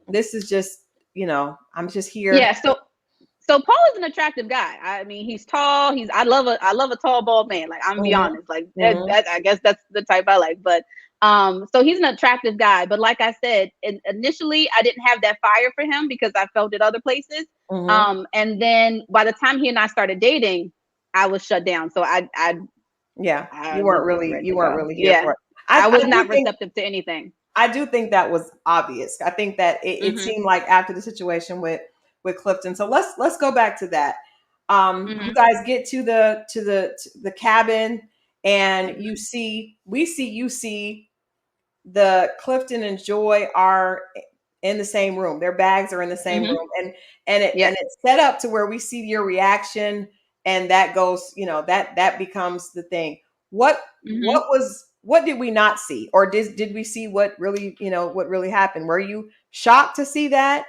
this is just, I'm just here? Yeah. So Paul is an attractive guy. I mean, he's tall. I love a tall, bald man. Like, I'm gonna be Hmm. honest. Like Hmm. I guess that's the type I like. But so he's an attractive guy. But like I said, initially I didn't have that fire for him because I felt it other places. Hmm. And then by the time he and I started dating, I was shut down. So Yeah, I was ready you to weren't go. really here Yeah, for it. I I was do not think receptive to anything. I do think that was obvious. I think that it Hmm. seemed like after the situation with Clifton. So let's go back to that. You Hmm. guys get to the cabin, and Hmm. you see the Clifton and Joy are in the same room. Their bags are in the same Hmm. room, and Yes. it's set up to where we see your reaction, and that goes, that becomes the thing. What Hmm. what did we not see, or did we see what really happened? Were you shocked to see that?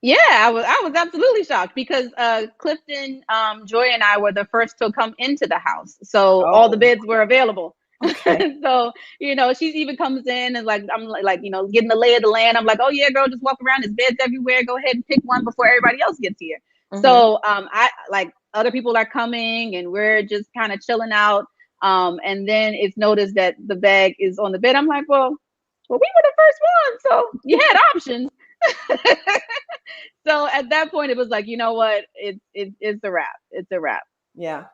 Yeah, I was absolutely shocked because Clifton, Joy, and I were the first to come into the house, so all the Oh, beds were available. okay. So she even comes in and like I'm like getting the lay of the land. I'm like, oh yeah, girl, just walk around. There's beds everywhere. Go ahead and pick one before everybody else gets here. Hmm. So I like other people are coming and we're just kind of chilling out. And then it's noticed that the bag is on the bed. I'm like, well, we were the first one, so you had options. So at that point, it was like, you know what? It's a wrap. It's a wrap. Yeah.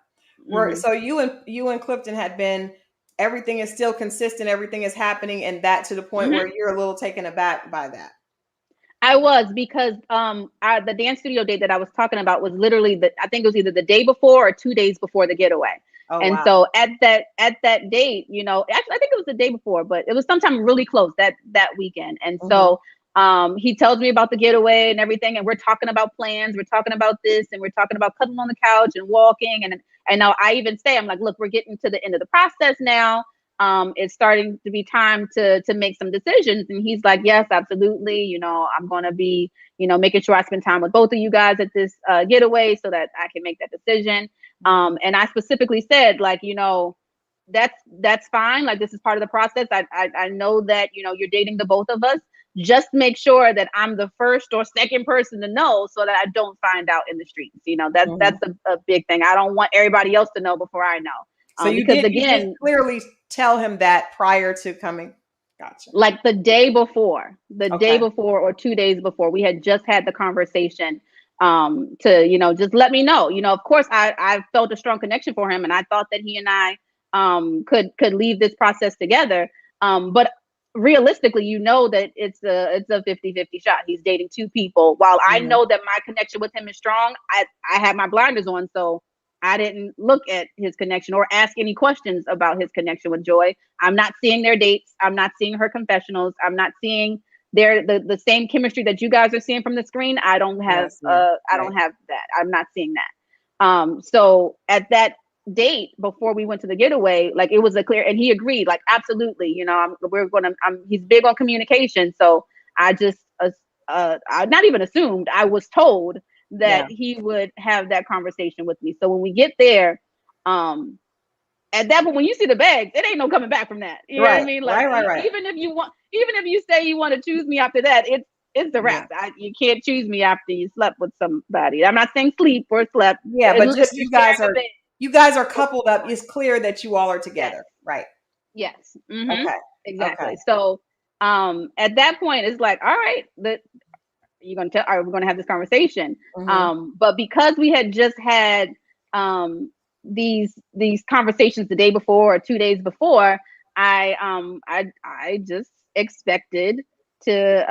Hmm. So you and Clifton had been, everything is still consistent, everything is happening, and that to the point Hmm. where you're a little taken aback by that. I was because the dance studio date that I was talking about was literally I think it was either the day before or 2 days before the getaway. Oh And wow. so at that date, actually I think it was the day before, but it was sometime really close that weekend. And Hmm. so he tells me about the getaway and everything, and we're talking about plans, we're talking about this, and we're talking about cuddling on the couch and walking, and now I even say, I'm like, look, we're getting to the end of the process now. It's starting to be time to make some decisions. And he's like, yes, absolutely. I'm going to be, making sure I spend time with both of you guys at this getaway so that I can make that decision. And I specifically said, like, that's fine. Like, this is part of the process. I know that, you're dating the both of us. Just make sure that I'm the first or second person to know so that I don't find out in the streets. That's Hmm. a big thing. I don't want everybody else to know before I know. So Because you did again, clearly tell him that prior to coming. Gotcha. like the day Okay. before or 2 days before, we had just had the conversation to just let me know. Of course, I felt a strong connection for him, and I thought that he and I could leave this process together. But realistically, that it's a 50-50 shot. He's dating two people. While I Mhm. know that my connection with him is strong, I had my blinders on, so I didn't look at his connection or ask any questions about his connection with Joy. I'm not seeing their dates. I'm not seeing her confessionals. I'm not seeing the same chemistry that you guys are seeing from the screen. I don't You're have not seeing. I Right. don't have that. I'm not seeing that. So at that date before we went to the getaway, like, it was a clear, and he agreed, like, absolutely. He's big on communication. So I just I not even assumed, I was told that Yeah. he would have that conversation with me. So when we get there, um at that point, when you see the bags, it ain't no coming back from that. You know what I Right. mean? Like, Right. Right. Right. even if you say you want to choose me after that, it's the Yeah. wrap. You can't choose me after you slept with somebody. I'm not saying sleep or slept. Yeah. But If just you're sharing a bed, you guys are go coupled up. on. It's clear that you all are Yes, together. Right. yes, Okay. Okay. exactly. So, at that point, it's like, all right, you're gonna tell, all right, we're gonna have this conversation. Hmm. But because we had just had these conversations the day before or 2 days before, I just expected to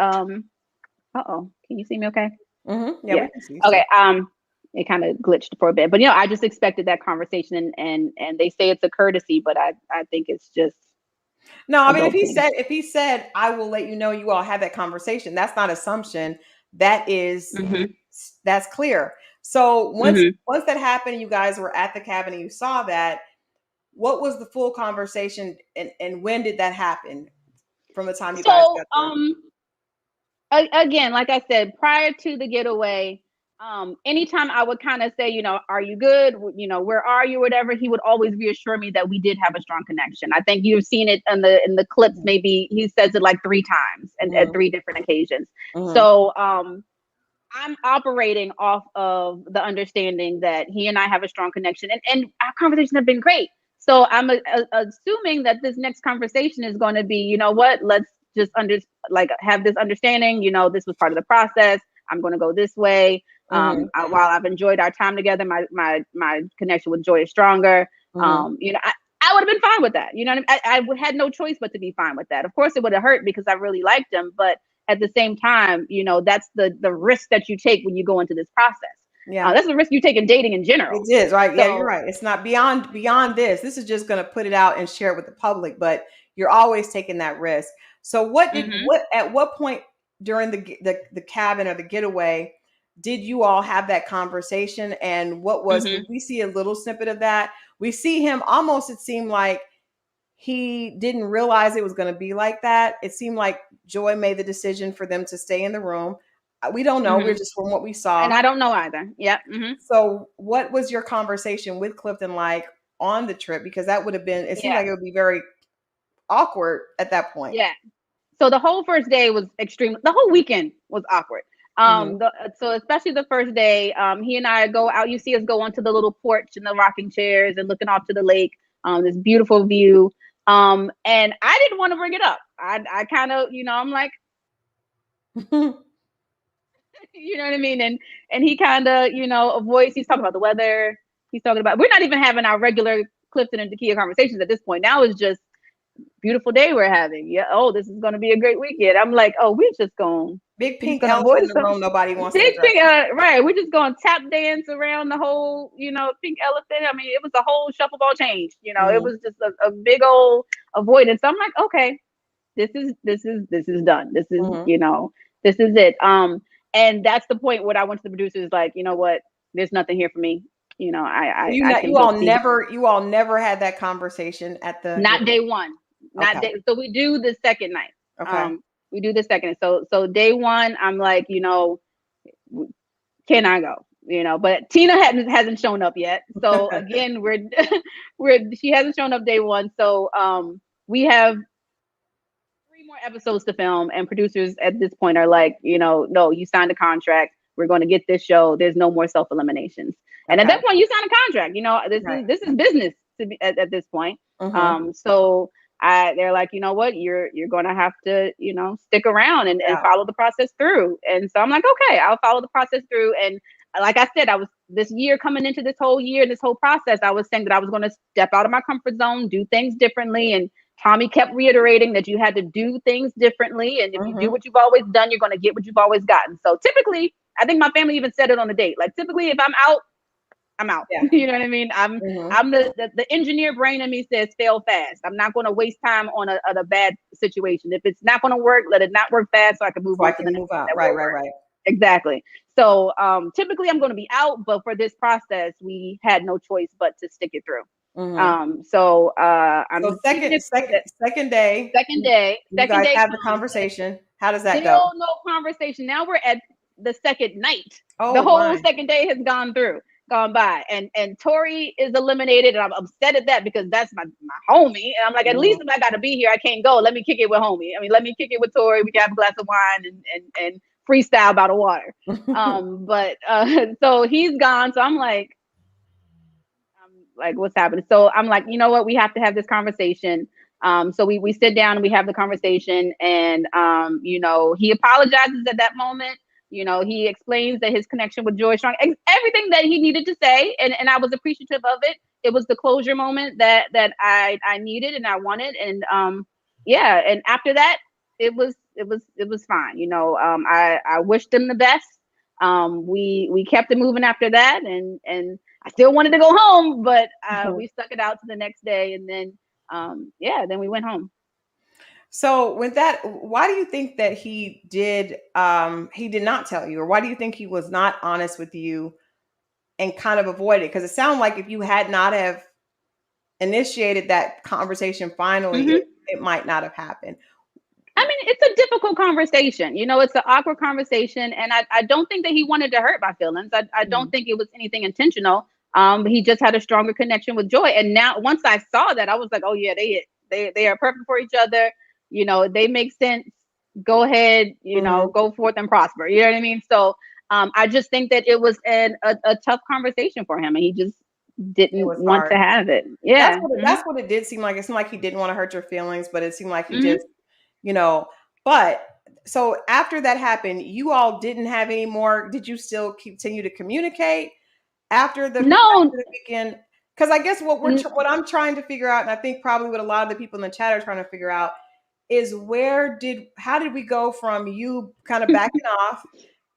can you see me okay? Hmm. Yeah. Yeah. We can see you Okay. still. it kind of glitched for a bit. But I just expected that conversation, and they say it's a courtesy, but I think it's just No, I mean, adulting. if he said, I will let you know, you all had that conversation, that's not assumption. That is, Hmm. that's clear. So Hmm. once that happened, you guys were at the cabin and you saw that, what was the full conversation, and when did that happen from the time you guys So got there? again, like I said, prior to the getaway, anytime I would kind of say, are you good? Where are you? Whatever, he would always reassure me that we did have a strong connection. I think you've seen it in the clips. Maybe he says it like 3 times and at Mm-hmm. 3 different occasions. Mm-hmm. So I'm operating off of the understanding that he and I have a strong connection, and our conversations have been great. So I'm assuming that this next conversation is going to be, what, let's just have this understanding. This was part of the process. I'm going to go this way. Mm-hmm. While I've enjoyed our time together, my connection with Joy is stronger. Mm-hmm. I would have been fine with that. You know what I mean? I had no choice but to be fine with that. Of course, it would have hurt because I really liked him, but at the same time, that's the risk that you take when you go into this process. Yeah. That's the risk you take in dating in general. It is, right. Yeah, you're So, right. It's not beyond this. This is just going to put it out and share it with the public, but you're always taking that risk. So mhm, what at what point during the cabin or the getaway did you all have that conversation, and what was, because mhm, we see a little snippet of that. We see him almost, it seemed like he didn't realize it was going to be like that. It seemed like Joy made the decision for them to stay in the room. We don't know. We're mhm. just from what we And saw. I don't know either. Yep. Mhm. So, what was your conversation with Clifton like on the trip? Because that would have been, it seemed Yeah. like it would be very awkward at that point. Yeah. So the whole first day was extreme. The whole weekend was awkward. Hmm. So especially the first day, he and I go out. You see us go onto the little porch and the rocking chairs and looking off to the lake. This beautiful view. And I didn't want to bring it up. I kind of, I'm like, you know what I mean? And he kind of, avoids. He's talking about the weather. He's talking about. We're not even having our regular Clifton and Dakiya conversations at this point. Now it's just beautiful day we're having. Yeah. Oh, this is going to be a great weekend. I'm like, oh, Big we're just pink gonna elephant avoid in the some room nobody wants to big address. thing. Right. We're just going to tap dance around the whole, pink elephant. I mean, it was a whole shuffleball change. It Hmm. was just a big old avoidance. So I'm like, okay, this is done. This is, Hmm. this is it. And that's the point where I went to the producers, like, you know what, there's nothing here for me. So I can just be you all never had that conversation at the not day getaway. one, not Okay. day. So we do the second night. Okay. We do the second. So day one, I'm like, can I go? But Tina hasn't shown up yet. So again, she hasn't shown up day one. So we have 3 more episodes to film, and producers at this point are like, no, you signed a contract. We're going to get this show. There's no more self eliminations. And at Okay. that point, you sign a contract. This Right. is this is business to be at this point. Hmm. So they're like, you know what, you're going to have to, stick around and Yeah. follow the process through. And so I'm like, okay, I'll follow the process through. And like I said, I was this year coming into this whole year, this whole process, I was saying that I was going to step out of my comfort zone, do things differently, and Tommy kept reiterating that you had to do things differently. And if you do Hmm. what you've always done, you're going to get what you've always gotten. So typically, I think my family even said it on the date. Like, typically, if I'm out, I'm out. Yeah. You know what I mean? Hmm. I'm the engineer brain in me says fail fast. I'm not going to waste time on a bad situation. If it's not going to work, let it not work fast so I can move So I on to the can next move one out. that Right. will Right. work. Right. Exactly. So typically I'm going to be out, but for this process, we had no choice but to stick it through. Hmm. So So I'm keeping it through that second day, second day. you Second guys day have the comes, and conversation. How does that go? still no conversation. Now we're at the second night. The Oh whole my. second day has gone by, and Tori is eliminated, and I'm upset at that because that's my homie, and I'm like, at Hmm. least if I got to be here, I can't go. Let me kick it with homie. I mean, let me kick it with Tori. We can have a glass of wine and freestyle by the water. But so he's gone. So I'm like, what's happening? So I'm like, you know what? We have to have this conversation. So we sit down and we have the conversation, and he apologizes at that moment. He explains that his connection with Joy Strong, everything that he needed to say, and I was appreciative of it. It was the closure moment that I needed and I wanted, and yeah. And after that, it was fine. I wished him the best. We kept it moving after that, and I still wanted to go home, but we stuck it out to the next day, and then then we went home. So with that, why do you think that he did not tell you, or why do you think he was not honest with you and kind of avoided? Because it sounded like if you had not have initiated that conversation finally, it might not have happened. I mean, it's a difficult conversation. It's an awkward conversation. And I don't think that he wanted to hurt my feelings. I don't think it was anything intentional. He just had a stronger connection with Joy. And now once I saw that, I was like, oh yeah, they are perfect for each other. They make sense. Go ahead, go forth and prosper. You know what I mean? So I just think that it was a tough conversation for him, and he just didn't want to have it. Yeah. That's what it did seem like. It seemed like he didn't want to hurt your feelings, but it seemed like he just, but so after that happened, you all didn't have any more. Did you still continue to communicate after the weekend? Because I guess what I'm trying to figure out, and I think probably what a lot of the people in the chat are trying to figure out, is how did we go from you kind of backing off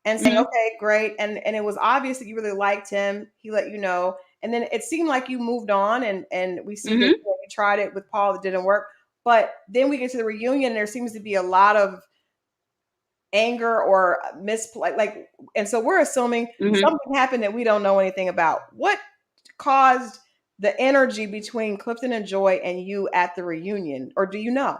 and saying, okay, great. And it was obvious that you really liked him. He let you know. And then it seemed like you moved on, and we see that you tried it with Paul, that didn't work. But then we get to the reunion, there seems to be a lot of anger or like, and so we're assuming something happened that we don't know anything about. What caused the energy between Clifton and Joy and you at the reunion, or do you know?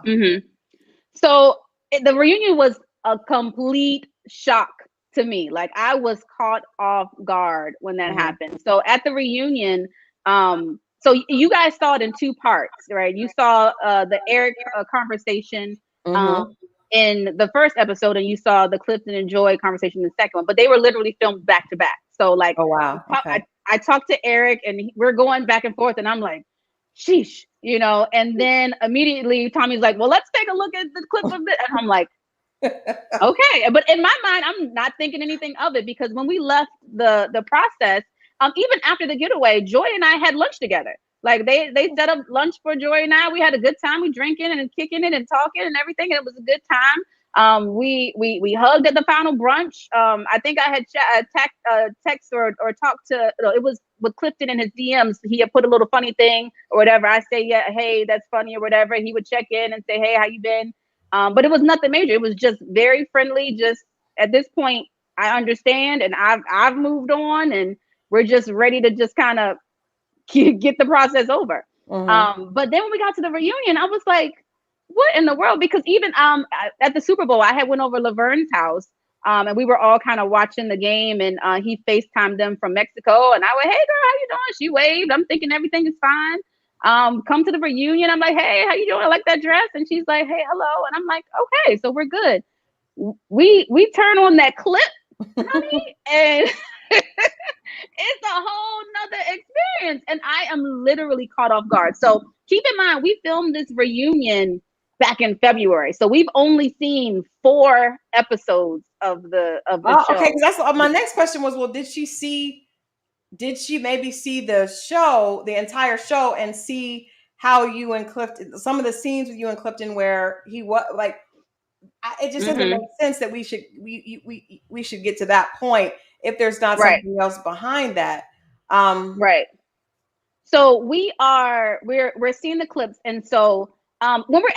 So the reunion was a complete shock to me. Like, I was caught off guard when that happened. So at the reunion, so you guys saw it in two parts, right? You saw the Eric conversation in the first episode, and you saw the Clifton and Joy conversation in the second one. But they were literally filmed back to back. So like, oh wow, okay. I talked to Eric, and we're going back and forth, and I'm like, sheesh, and then immediately Tommy's like, well, let's take a look at the clip of it. And I'm like, okay. But in my mind, I'm not thinking anything of it, because when we left the process, even after the getaway, Joy and I had lunch together. Like, they set up lunch for Joy and I. We had a good time. We drinking and kicking it and talking and everything. And it was a good time. We hugged at the final brunch. I think I had text or talked to, it was with Clifton in his DMs. He had put a little funny thing or whatever. I say, yeah, hey, that's funny or whatever. He would check in and say, hey, how you been? But it was nothing major. It was just very friendly. Just at this point, I understand, and I've moved on, and we're just ready to just kind of get the process over. But then when we got to the reunion, I was like, what in the world? Because even at the Super Bowl, I had went over Laverne's house, and we were all kind of watching the game, and he FaceTimed them from Mexico, and I went, hey girl, how you doing? She waved. I'm thinking everything is fine. Come to the reunion. I'm like, hey, how you doing? I like that dress. And she's like, hey, hello. And I'm like, okay, so we're good. We turn on that clip, honey, and it's a whole nother experience. And I am literally caught off guard. So keep in mind, we filmed this reunion back in February. So we've only seen 4 episodes of the show. Okay, because that's my next question was, well, did she maybe see the show, the entire show, and see how you and Clifton, some of the scenes with you and Clifton where he was like, it just doesn't make sense that we should get to that point if there's not something else behind that. Right. So we're seeing the clips, and so when we're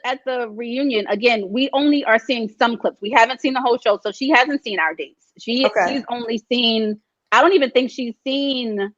at the reunion again, we only are seeing some clips. We haven't seen the whole show, so she hasn't seen our dates. She's only seen. I don't even think she's seen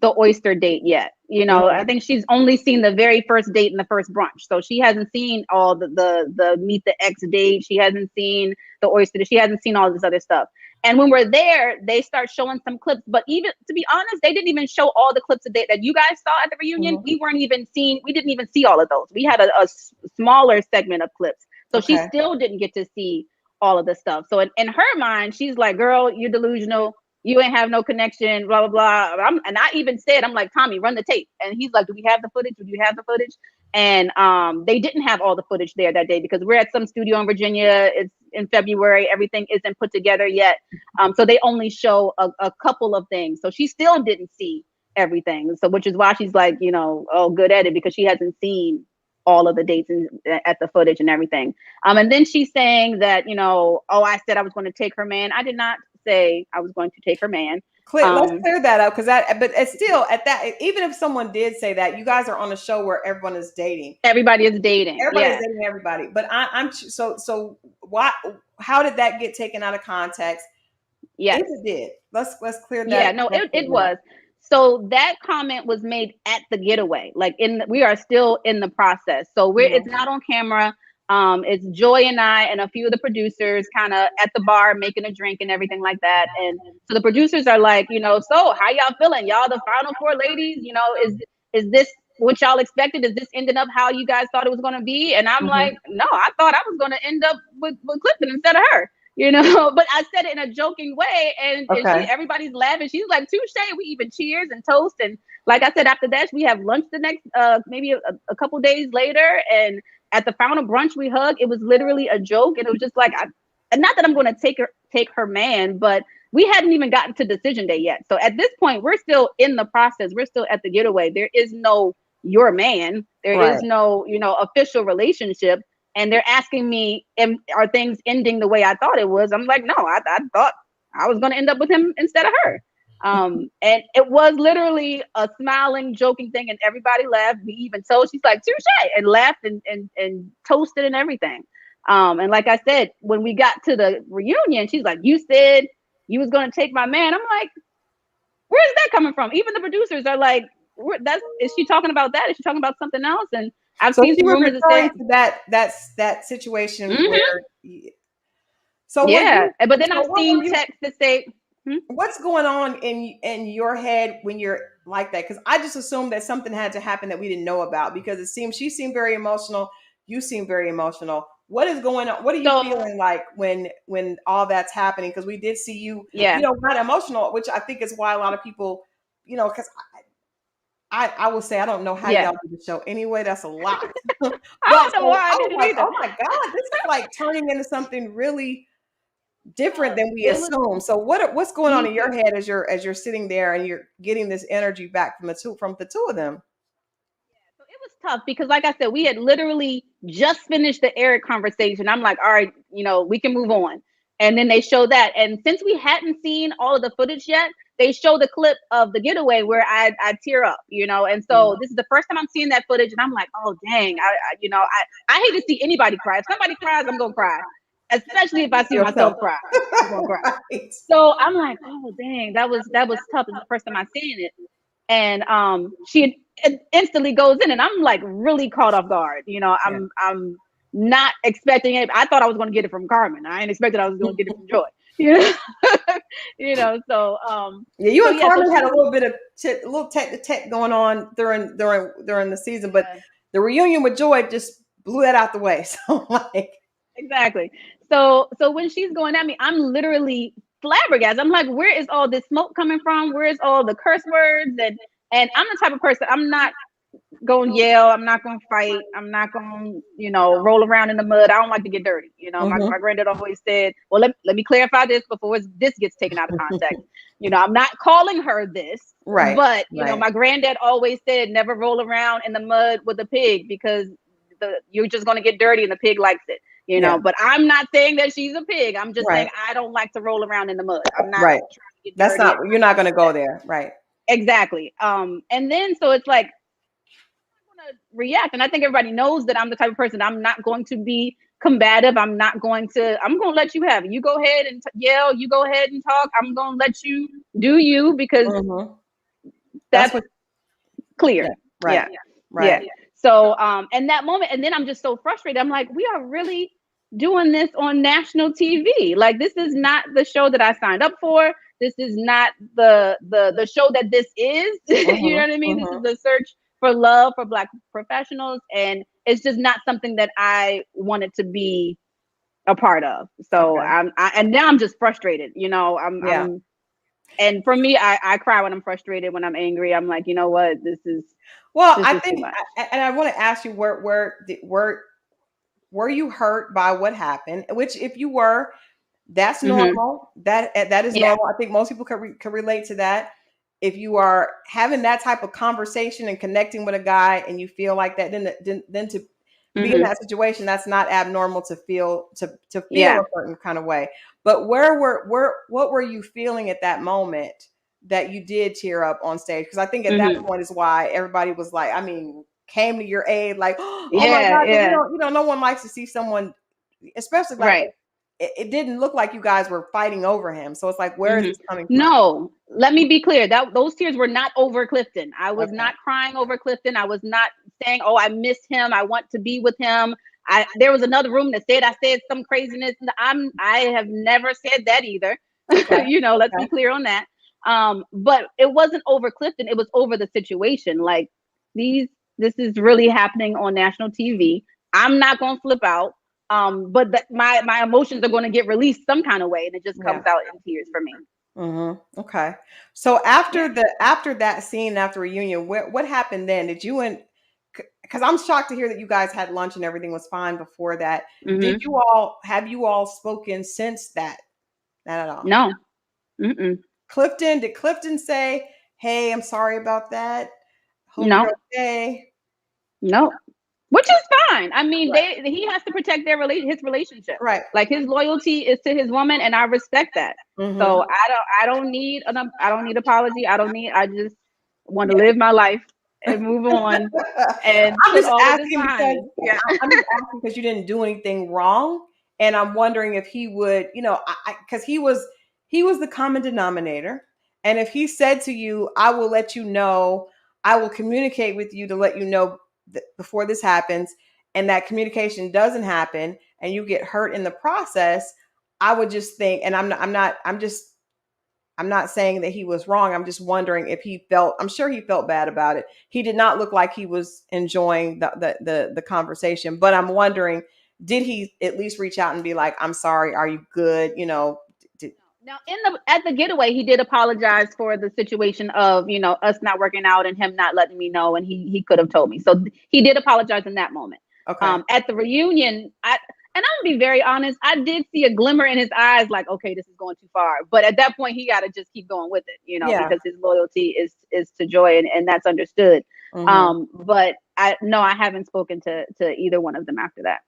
the oyster date yet. I think she's only seen the very first date and the first brunch. So she hasn't seen all the meet the ex date. She hasn't seen the oyster. She hasn't seen all this other stuff. And when we're there, they start showing some clips. But even to be honest, they didn't even show all the clips of that you guys saw at the reunion. We didn't even see all of those. We had a smaller segment of clips. So she still didn't get to see all of the stuff. So in her mind, she's like, girl, you're delusional. You ain't have no connection, blah, blah, blah. And I even said, I'm like, Tommy, run the tape. And he's like, do we have the footage? Do you have the footage? And they didn't have all the footage there that day because we're at some studio in Virginia. It's in February. Everything isn't put together yet. So they only show a couple of things. So she still didn't see everything. So which is why she's like, good at it, because she hasn't seen all of the dates at the footage and everything. And then she's saying that, I said I was going to take her man. I did not say I was going to take her man. Let's clear that up, because but it's still at that. Even if someone did say that, you guys are on a show where everyone is dating. Everybody is dating. Everybody's dating everybody. But I'm so why? How did that get taken out of context? Yes, if it did. Let's clear that. Yeah, no, it was. So that comment was made at the getaway. Like we are still in the process. So it's not on camera. It's Joy and I and a few of the producers kind of at the bar making a drink and everything like that. And so the producers are like, so how y'all feeling? Y'all the final four ladies, is this what y'all expected? Is this ending up how you guys thought it was going to be? And I'm like, no, I thought I was going to end up with Clifton instead of her. But I said it in a joking way, and everybody's laughing. She's like, touche. We even cheers and toast. And like I said, after that, we have lunch the next, maybe a couple days later. And at the final brunch, we hug. It was literally a joke. And it was just like, not that I'm going to take her man, but we hadn't even gotten to decision day yet. So at this point, we're still in the process. We're still at the getaway. There is no your man. There is no, official relationship. And they're asking me, are things ending the way I thought it was? I'm like, no, I thought I was going to end up with him instead of her. And it was literally a smiling, joking thing. And everybody laughed. We even told, she's like, touche, and laughed and toasted and everything. And like I said, when we got to the reunion, she's like, you said you was going to take my man. I'm like, where's that coming from? Even the producers are like, is she talking about that? Is she talking about something else? And I've seen some rumors to that situation where. But then I've seen texts that say, what's going on in your head when you're like that? Because I just assumed that something had to happen that we didn't know about, because she seemed very emotional. You seem very emotional. What is going on? What are you feeling like when all that's happening? Because we did see you, not emotional, which I think is why a lot of people, because I will say I don't know how y'all do the show anyway. That's a lot. I don't know why I didn't either. Oh my God, this is like turning into something really different than we assume. So what's going on in your head as you're sitting there and you're getting this energy back from the two of them? So it was tough because, like I said, we had literally just finished the Eric conversation. I'm like, all right, we can move on. And then they show that. And since we hadn't seen all of the footage yet, they show the clip of the getaway where I tear up, and so this is the first time I'm seeing that footage, and I'm like, oh dang, I hate to see anybody cry. If somebody cries, I'm gonna cry, especially if I see myself cry. I'm gonna cry. So I'm like, oh dang, that was tough. It's the first time I'm seeing it, and she instantly goes in, and I'm like really caught off guard. I'm not expecting it. I thought I was going to get it from Carmen. I ain't expected I was going to get it from Joy. So you and Carmen had a little bit of tech going on during the season, but the reunion with Joy just blew that out the way. So exactly. So when she's going at me, I'm literally flabbergasted. I'm like, where is all this smoke coming from? Where is all the curse words? And I'm the type of person, I'm not going to yell. I'm not going to fight. I'm not going to, roll around in the mud. I don't like to get dirty. My granddad always said, well, let me clarify this before this gets taken out of context. I'm not calling her this, right? But, my granddad always said, never roll around in the mud with a pig because you're just going to get dirty and the pig likes it, but I'm not saying that she's a pig. I'm just saying, I don't like to roll around in the mud. I'm not trying to get dirty. You're not going to go there. Right. Exactly. And then, so it's like, react, and I think everybody knows that I'm the type of person, I'm not going to be combative. I'm going to let you have it. You go ahead and yell, you go ahead and talk. I'm going to let you do you, because that's what's clear. Yeah, right. Yeah. Right. Yeah. So and that moment, and then I'm just so frustrated. I'm like, we are really doing this on national TV. Like, this is not the show that I signed up for. This is not the show that this is. You know what I mean? This is the search for love for Black professionals, and it's just not something that I wanted to be a part of. So and now I'm just frustrated. And for me, I cry when I'm frustrated, when I'm angry. I'm like, you know what, this is. Well, I think, and I want to ask you, were you hurt by what happened? Which, if you were, that's normal. That is normal. I think most people can relate to that. If you are having that type of conversation and connecting with a guy and you feel like that, then to be in that situation, that's not abnormal to feel a certain kind of way. But what were you feeling at that moment that you did tear up on stage? Because I think at that point is why everybody was like, I mean, came to your aid, like, oh my Yeah, God, 'cause yeah. no one likes to see someone, especially like Right. it didn't look like you guys were fighting over him. So it's like, where is this coming from? No, let me be clear. That those tears were not over Clifton. I was Okay. not crying over Clifton. I was not saying, "Oh, I miss him. I want to be with him." There was another room that said I said some craziness. I have never said that either. Okay. Let's Okay. be clear on that. But it wasn't over Clifton. It was over the situation. Like these, this is really happening on national TV. I'm not gonna flip out. But my emotions are going to get released some kind of way, and it just Yeah. comes out in tears for me. Okay. So Yeah. after that scene, after reunion, what happened then? Did you and because I'm shocked to hear that you guys had lunch and everything was fine before that. Mm-hmm. Have you all spoken since that? Not at all. No. Mm-mm. Did Clifton say, "Hey, I'm sorry about that. Hope No. you're okay"? No. Which is fine. I mean, Right. he has to protect his relationship. Right. Like his loyalty is to his woman, and I respect that. Mm-hmm. So I don't need I don't need apology. I just want to Yeah. live my life and move on and I'm put just all of this asking behind because me. Yeah. I'm just asking because you didn't do anything wrong, and I'm wondering if he would, because he was the common denominator, and if he said to you, "I will let you know, I will communicate with you to let you know before this happens," and that communication doesn't happen, and you get hurt in the process, I would just think, and I'm not saying that he was wrong. I'm just wondering if I'm sure he felt bad about it. He did not look like he was enjoying the conversation, but I'm wondering, did he at least reach out and be like, "I'm sorry, are you good?" Did, Now, at the getaway, he did apologize for the situation of us not working out and him not letting me know, and he could have told me. So he did apologize in that moment. okay. At the reunion, I'm gonna be very honest, I did see a glimmer in his eyes, like, okay, this is going too far. But at that point, he got to just keep going with it, Yeah. because his loyalty is to Joy, and that's understood. Hmm. But I haven't spoken to either one of them after that.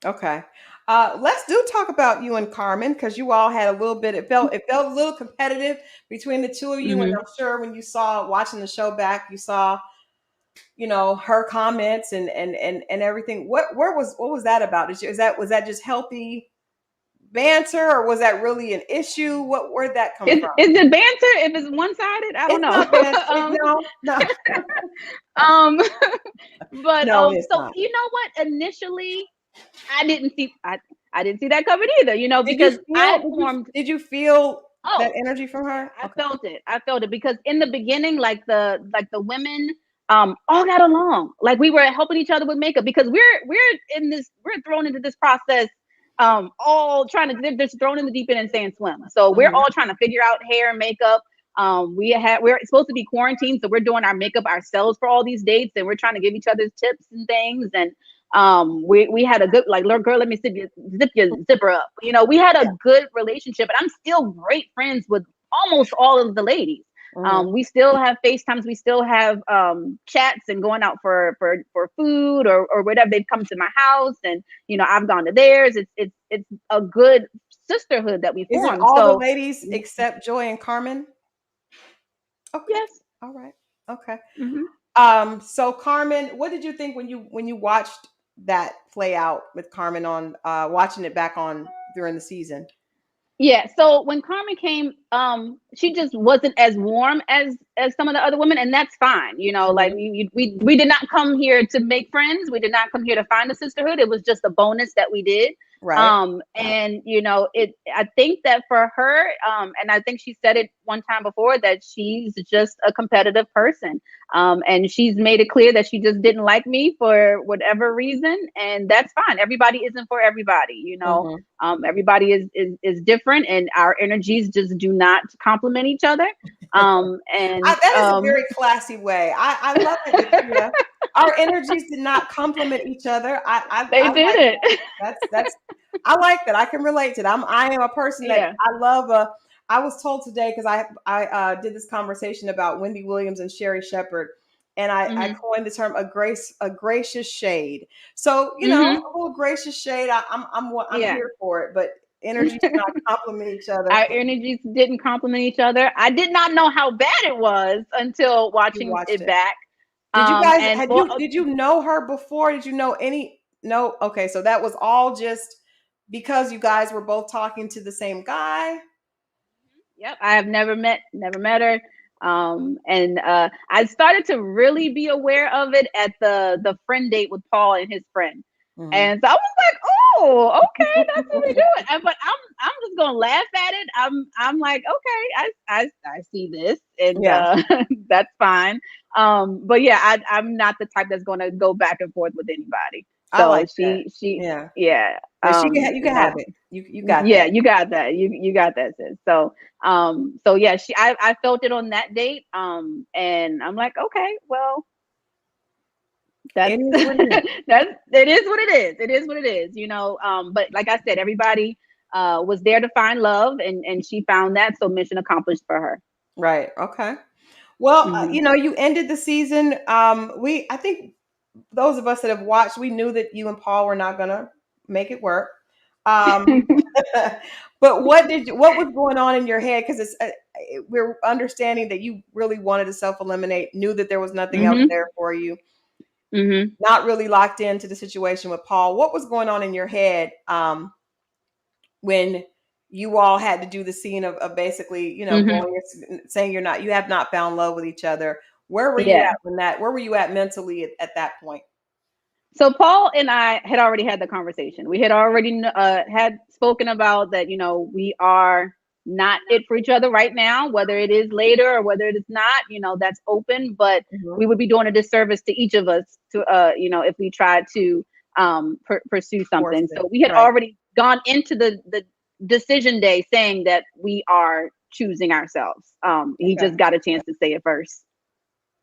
Okay. Let's talk about you and Carmen because you all had a little bit. It felt a little competitive between the two of you, and Hmm. I'm sure when you saw watching the show back, you saw her comments and everything. What was that about? Was that just healthy banter, or was that really an issue? Where'd that come Is from? it banter if it's one sided? I don't It's know. not banter. No. um, but No, it's so not. you know what? Initially, I didn't see I didn't see that coming either. Did you Because I feel? had formed. Did you feel that Oh, energy from yeah, her? I Okay. felt it. I felt it because in the beginning, like the women all got along. Like we were helping each other with makeup because we're thrown into this process all trying to, they're just thrown in the deep end and saying swim. So we're Mhm. all trying to figure out hair and makeup. We're supposed to be quarantined, so we're doing our makeup ourselves for all these dates, and we're trying to give each other tips and things. And we had a good, like, "Little girl, let me zip your zipper up." We had a Yeah. good relationship, and I'm still great friends with almost all of the ladies. Mhm. We still have FaceTimes, we still have chats, and going out for food or whatever. They've come to my house, and I've gone to theirs. It's a good sisterhood that we Is it formed. all the So ladies except Joy and Carmen? Okay. yes. All right. Okay. Hmm. So Carmen, what did you think when you watched that play out with Carmen on watching it back on during the season? Yeah, so when Carmen came, she just wasn't as warm as some of the other women, and that's fine. Like Mhm. we did not come here to make friends. We did not come here to find a sisterhood. It was just a bonus that we did. Right. And I think that for her, and I think she said it one time before, that she's just a competitive person. And she's made it clear that she just didn't like me for whatever reason, and that's fine. Everybody isn't for everybody. Mhm. Everybody is different, and our energies just do not complement each other. And That is a very classy way. I love it, Dakiya. Our energies did not complement each other. I they like did it. that's I like that. I can relate to that. I am a person that Yeah. I love. I was told today because I did this conversation about Wendy Williams and Sherry Shepherd, and I Hmm. coined the term a gracious shade. So Hmm. a little gracious shade. I'm Yeah. here for it, but energies did not complement each other. Our energies didn't complement each other. I did not know how bad it was until You watching watched it it. back. Did you guys And had well, you did you know her before? Did you know any no? Okay, so that was all just because you guys were both talking to the same guy. yep, I have never met her. And I started to really be aware of it at the friend date with Paul and his friend. Mhm. And so I was like, "Oh, okay, that's what we do." But I'm just gonna laugh at it. I'm like, "Okay, I see this, and Yeah, that's fine." But yeah, I'm not the type that's gonna go back and forth with anybody. I So like that. she Yeah, yeah. yeah. You can have it. You got Yeah, that. you got that. You got that, sis. So yeah, I felt it on that date. And I'm like, okay, well, It that's is what it is. that's it is what it is. It is what it is, but like I said, everybody was there to find love, and she found that, so mission accomplished for her. Right. Okay. Well, Hmm. you ended the season. I think those of us that have watched, we knew that you and Paul were not gonna make it work. Um, but what was going on in your head? Because we're understanding that you really wanted to self eliminate, knew that there was nothing else Hmm. there for you, Hmm. not really locked into the situation with Paul. What was going on in your head when you all had to do the scene of basically, Hmm. going saying you have not found love with each other? Where were you Yeah. at where were you at mentally at that point? So Paul and I had already had the conversation. We had already had spoken about that. We are not it for each other right now. Whether it is later or whether it is not, that's open. But Mhm. we would be doing a disservice to each of us to, if we tried to pursue Forced something. it. So we had Right. already gone into the decision day saying that we are choosing ourselves. He Okay. just got a chance to say it first.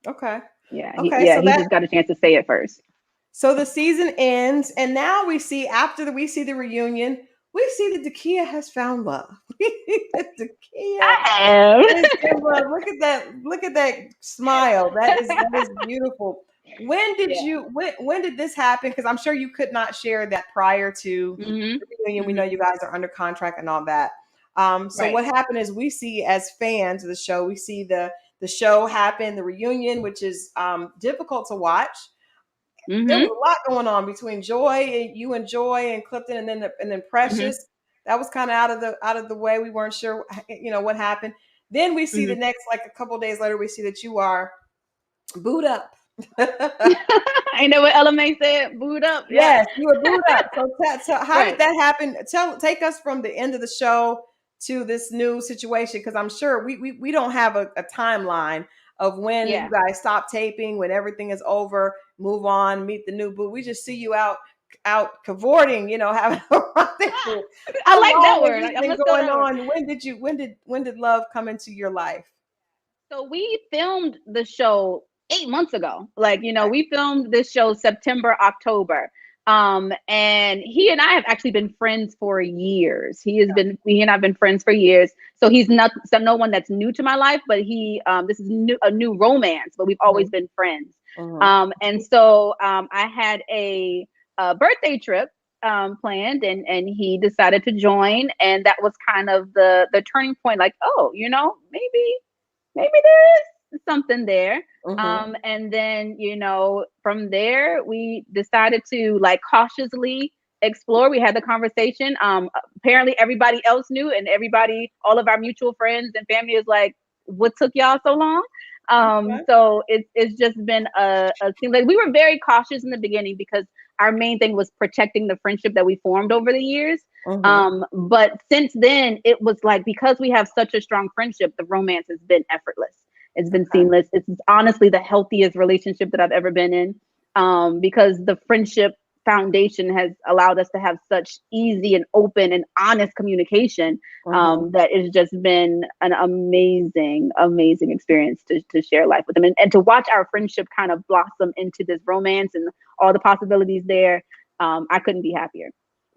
Okay. Yeah, Okay. So he just got a chance to say it first. the season ends, and now we see we see the reunion, we see that Dakiya has found love. Dakiya I have. is in love. Look at that smile. That is beautiful. Yeah. When did this happen? Because I'm sure you could not share that prior to Mhm. the reunion. We know Mhm. you guys are under contract and all that. So Right. what happened is we see as fans of the show, we see the show happen, the reunion, which is difficult to watch. There was Mhm. a lot going on between you and Joy and Clifton, and then Mhm. Precious. That was kind of out of the way. We weren't sure, what happened. Then we see the Mhm. next, like a couple days later, we see that you are booed up. Ain't that what LMA said? Boot up. Yep. Yes, you were booed up. So how did Right. that happen? Take us from the end of the show to this new situation, because I'm sure we don't have a timeline of when you Yeah. guys stop taping, when everything is over, move on, meet the new boo. We just see you out cavorting, having a rendezvous. I How like long that has word. this I'm been gonna steal going that word. on? When did love come into your life? So we filmed the show 8 months ago. Okay. We filmed this show September, October. And he and I have actually been friends for years. He and I've been friends for years. So he's not no one that's new to my life, but this is a new romance, but we've always Mhm, been friends. mhm. And so I had a birthday trip planned, and he decided to join, and that was kind of the turning point. Like, oh, maybe there is something there. Mhm. And then, from there, we decided to like cautiously explore. We had the conversation. Apparently, everybody else knew, and all of our mutual friends and family is like, "What took y'all so long?" Okay. So it's just been a thing. Like, we were very cautious in the beginning because our main thing was protecting the friendship that we formed over the years. Mhm. But since then, it was like, because we have such a strong friendship, the romance has been effortless. It's been Okay. seamless. It's honestly the healthiest relationship that I've ever been in, because the friendship foundation has allowed us to have such easy and open and honest communication, Mhm. that it's just been an amazing, amazing experience to share life with them, and to watch our friendship kind of blossom into this romance and all the possibilities there. I couldn't be happier.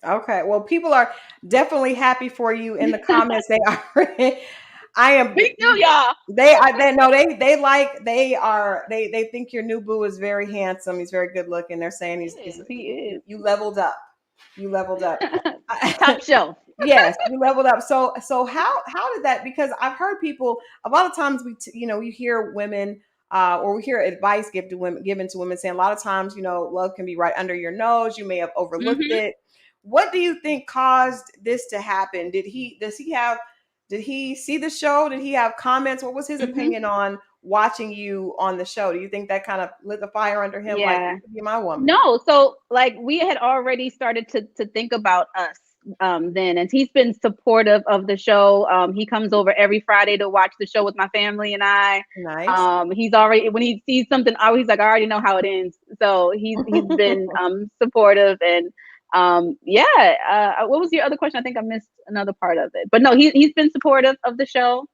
Okay. Well, people are definitely happy for you in the comments. They are. I am. Me too, y'all. They are. They no. They like. They are. They think your new boo is very handsome. He's very good looking. They're saying He is. He you leveled up. You leveled up. is. Top shelf. Yes, we leveled up. So how did that? Because I've heard people a lot of times you hear women or we hear advice given to women saying a lot of times love can be right under your nose. You may have overlooked Hmm. it. What do you think caused this to happen? Did he see the show? Did he have comments? What was his Hmm. opinion on watching you on the show? Do you think that kind of lit the fire under him? Like, Yeah. you could be my woman. No, so like we had already started to think about us then, and he's been supportive of the show. He comes over every Friday to watch the show with my family and I. Nice. He's already, when he sees something, oh, he's like, I already know how it ends. So he's been supportive, and yeah. What was your other question? I think I missed another part of it, but no, he's been supportive of the show.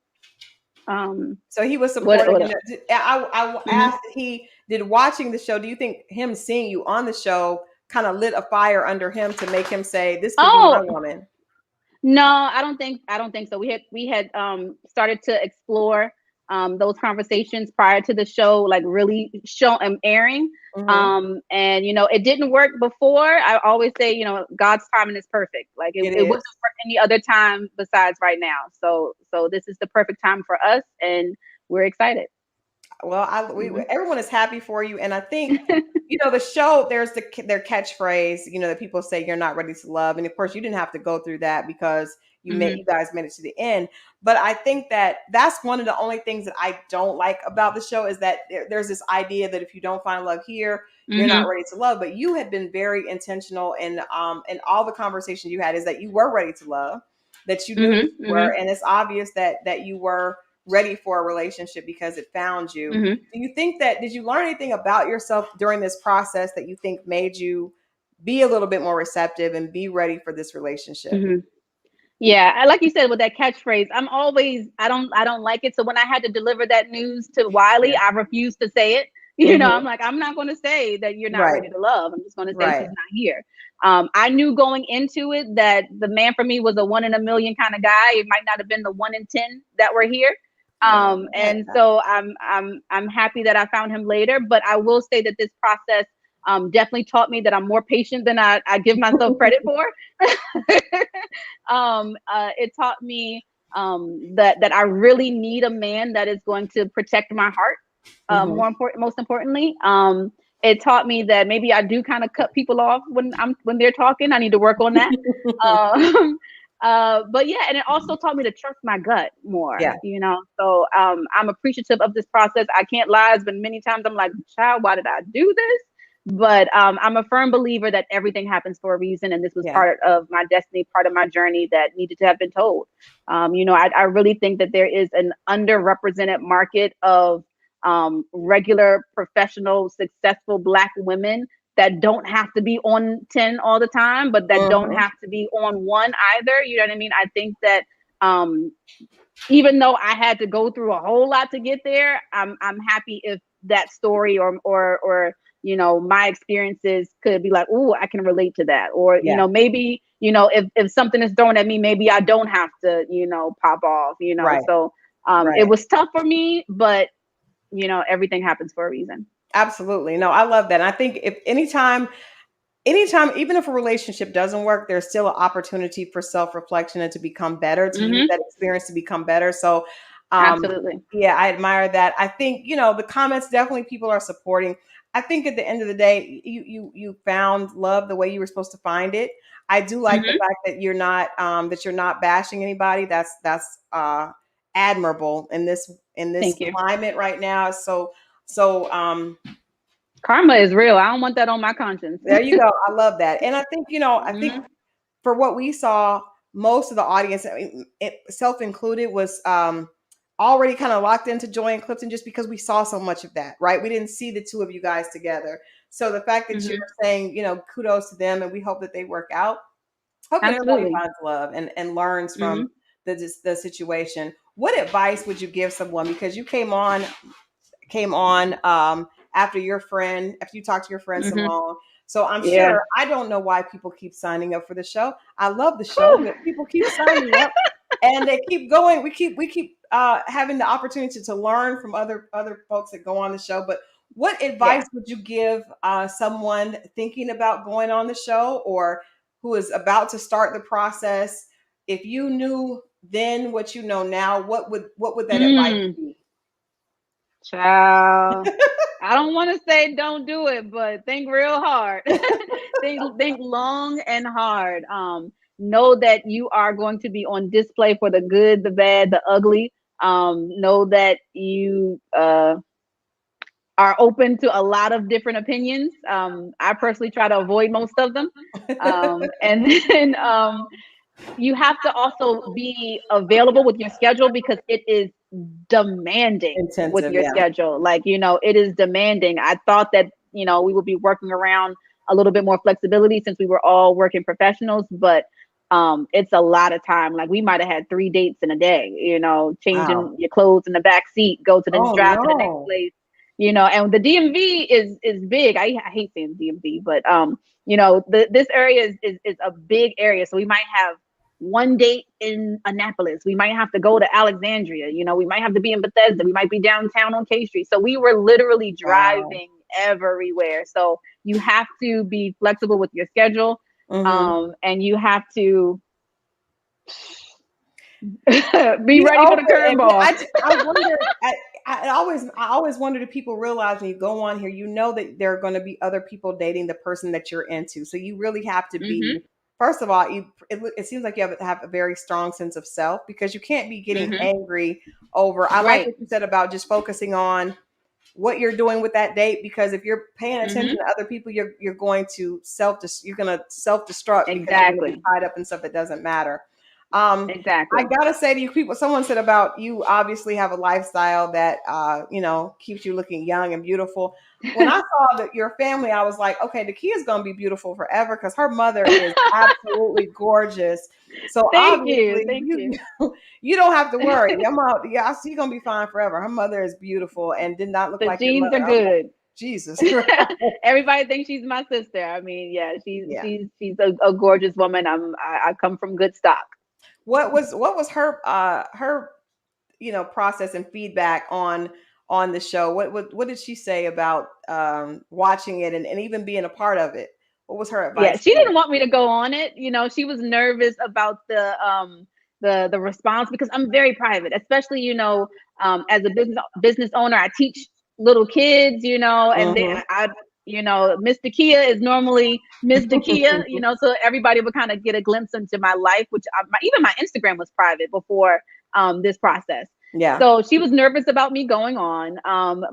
Um, So he was what supportive. else? I Hmm. asked if he did watching the show. Do you think him seeing you on the show kind of lit a fire under him to make him say, "This could be my Oh, woman"? no, I don't think so. We had started to explore those conversations prior to the show, like really show airing. Hmm. And it didn't work before. I always say, God's timing is perfect. Like it, It it wouldn't is. work any other time besides right now. So this is the perfect time for us, and we're excited. Well, Hmm. everyone is happy for you, and I think the show. There's their catchphrase. That people say you're not ready to love, and of course you didn't have to go through that because Hmm. you guys made it to the end. But I think that that's one of the only things that I don't like about the show is that there's this idea that if you don't find love here, you're not Hmm. ready to love. But you had been very intentional, and all the conversations you had is that you were ready to love, that you knew Hmm. that you Hmm. were, and it's obvious that you were ready for a relationship because it found you. Hmm. Do you think that did you learn anything about yourself during this process that you think made you be a little bit more receptive and be ready for this relationship? Hmm. Yeah, like you said with that catchphrase, I don't like it. So when I had to deliver that news to Wiley, Yeah. I refused to say it. I'm Hmm. like, I'm not going to say that you're not Right. ready to love. I'm just going to say Right. he's not here. I knew going into it that the man for me was a 1 in a million kind of guy. It might not have been the 1 in 10 that were here. Yeah. And so I'm happy that I found him later. But I will say that this process definitely taught me that I'm more patient than I give myself credit for. It taught me that I really need a man that is going to protect my heart. Hmm. Most importantly, it taught me that maybe I do kind of cut people off when they're talking. I need to work on that. Um, but yeah, and it also taught me to trust my gut more. Yeah. So I'm appreciative of this process. I can't lie. It's been many times I'm like, child, why did I do this? But I'm a firm believer that everything happens for a reason, and this was Yeah. part of my destiny, part of my journey that needed to have been told. I really think that there is an underrepresented market of regular, professional, successful Black women that don't have to be on 10 all the time, but that don't Hmm. have to be on one either. You know what I mean? I think that um, even though I had to go through a whole lot to get there, I'm happy if that story or my experiences could be like, ooh, I can relate to that. Or, Yeah. maybe, if something is thrown at me, maybe I don't have to, pop off. Right. So it Right. was tough for me, but everything happens for a reason. Absolutely. No, I love that. And I think if anytime, even if a relationship doesn't work, there's still an opportunity for self-reflection and to become better, to use Hmm. that experience to become better. So, um, Absolutely. yeah, I admire that. I think, the comments definitely people are supporting. I think at the end of the day, you found love the way you were supposed to find it. I do like the Hmm. fact that you're not bashing anybody. That's admirable in this Thank you. climate right now. So Karma is real. I don't want that on my conscience. there you go. I love that. And I think Hmm. for what we saw, most of the audience, I mean, self included, was already kind of locked into Joy and Clifton just because we saw so much of that, right? We didn't see the two of you guys together. So the fact that you're Hmm. saying, kudos to them, and we hope that they work out. Hope that everybody Absolutely. finds love and learns from Hmm. the situation. What advice would you give someone? Because you came on after you talked to your friend Hmm. Simone. So I'm Yeah. sure I don't know why people keep signing up for the show. I love the show, but people keep signing up and they keep going. We keep having the opportunity to learn from other folks that go on the show. But what advice Yeah. would you give someone thinking about going on the show or who is about to start the process? if you knew then what you know now, what would that advice Mm, be? child. I don't want to say don't do it, but think real hard. Think long and hard. Know that you are going to be on display for the good, the bad, the ugly. Know that you are open to a lot of different opinions. I personally try to avoid most of them. And then you have to also be available with your schedule because it is demanding with Intensive, your yeah. schedule. Like, it is demanding. I thought that, we would be working around a little bit more flexibility since we were all working professionals, but it's a lot of time. Like we might have had 3 dates in a day, Wow. changing your clothes in the back seat, go to the Oh drive to the next no. place, and the DMV is big. I hate saying DMV, but this area is a big area. So we might have one date in Annapolis. We might have to go to Alexandria. We might have to be in Bethesda. We might be downtown on K Street. So we were literally Wow. driving everywhere. So you have to be flexible with your schedule. Mm-hmm. And you have to be Be ready for the open, and curveball. I wonder. I always wonder, do people realize when you go on here, that there are going to be other people dating the person that you're into. So you really have to Hmm. be. First of all, it seems like you have to have a very strong sense of self, because you can't be getting Hmm. angry over. I like Right. what you said about just focusing on what you're doing with that date, because if you're paying attention Hmm. to other people, you're going to self destruct, because you're going to be Exactly. tied up in stuff that doesn't matter. I Exactly. gotta say to you, people, someone said about you, obviously have a lifestyle that keeps you looking young and beautiful. When I saw that your family, I was like, okay, Dakiya's gonna be beautiful forever, because her mother is absolutely gorgeous. So Thank you. obviously Thank you. you don't have to worry. Your mom, yeah, she's gonna be fine forever. Her mother is beautiful and did not look The like your genes mother. are I was like, good. Jesus. Everybody thinks she's my sister. I mean, yeah, she's Yeah. she's she's a gorgeous woman. I come from good stock. What was her process and feedback on the show? What did she say about watching it, and even being a part of it? What was her Yeah, advice she to you? didn't want me to go on it. She was nervous about the response because I'm very private, especially as a business owner. I teach little kids, and Hmm. Miss Dakiya is normally Miss Dakiya, so everybody would kind of get a glimpse into my life, which even my Instagram was private before this process. Yeah. So she was nervous about me going on.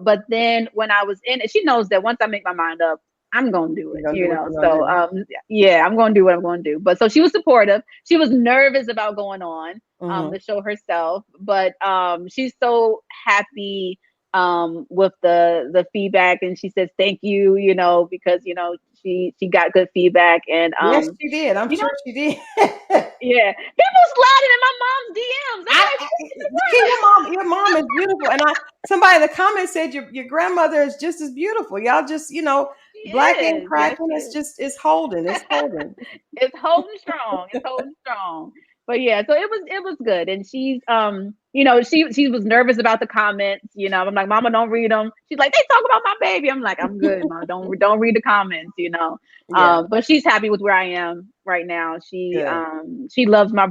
But then when I was in it, she knows that once I make my mind up, I'm gonna do it, You're gonna do what you're gonna So do. yeah, I'm gonna do what I'm gonna do. But so she was supportive. She was nervous about going on Hmm. the show herself, but she's so happy with the feedback, and she says thank you, because she got good feedback, and Yes, she did. I'm you know sure she did. yeah, people sliding in my mom's DMs. I'm like, I, what in the Key, world? your mom is beautiful, and somebody in the comments said your grandmother is just as beautiful. Y'all just She black ain't is. Yes, cracking. she It's is. just it's holding. It's holding. It's holding strong. It's holding strong. But yeah, so it was good. And she's she was nervous about the comments. I'm like, Mama, don't read them. She's like, they talk about my baby. I'm like, I'm good, Mama. Don't read the comments. Yeah, But she's happy with where I am right now. good. She loves my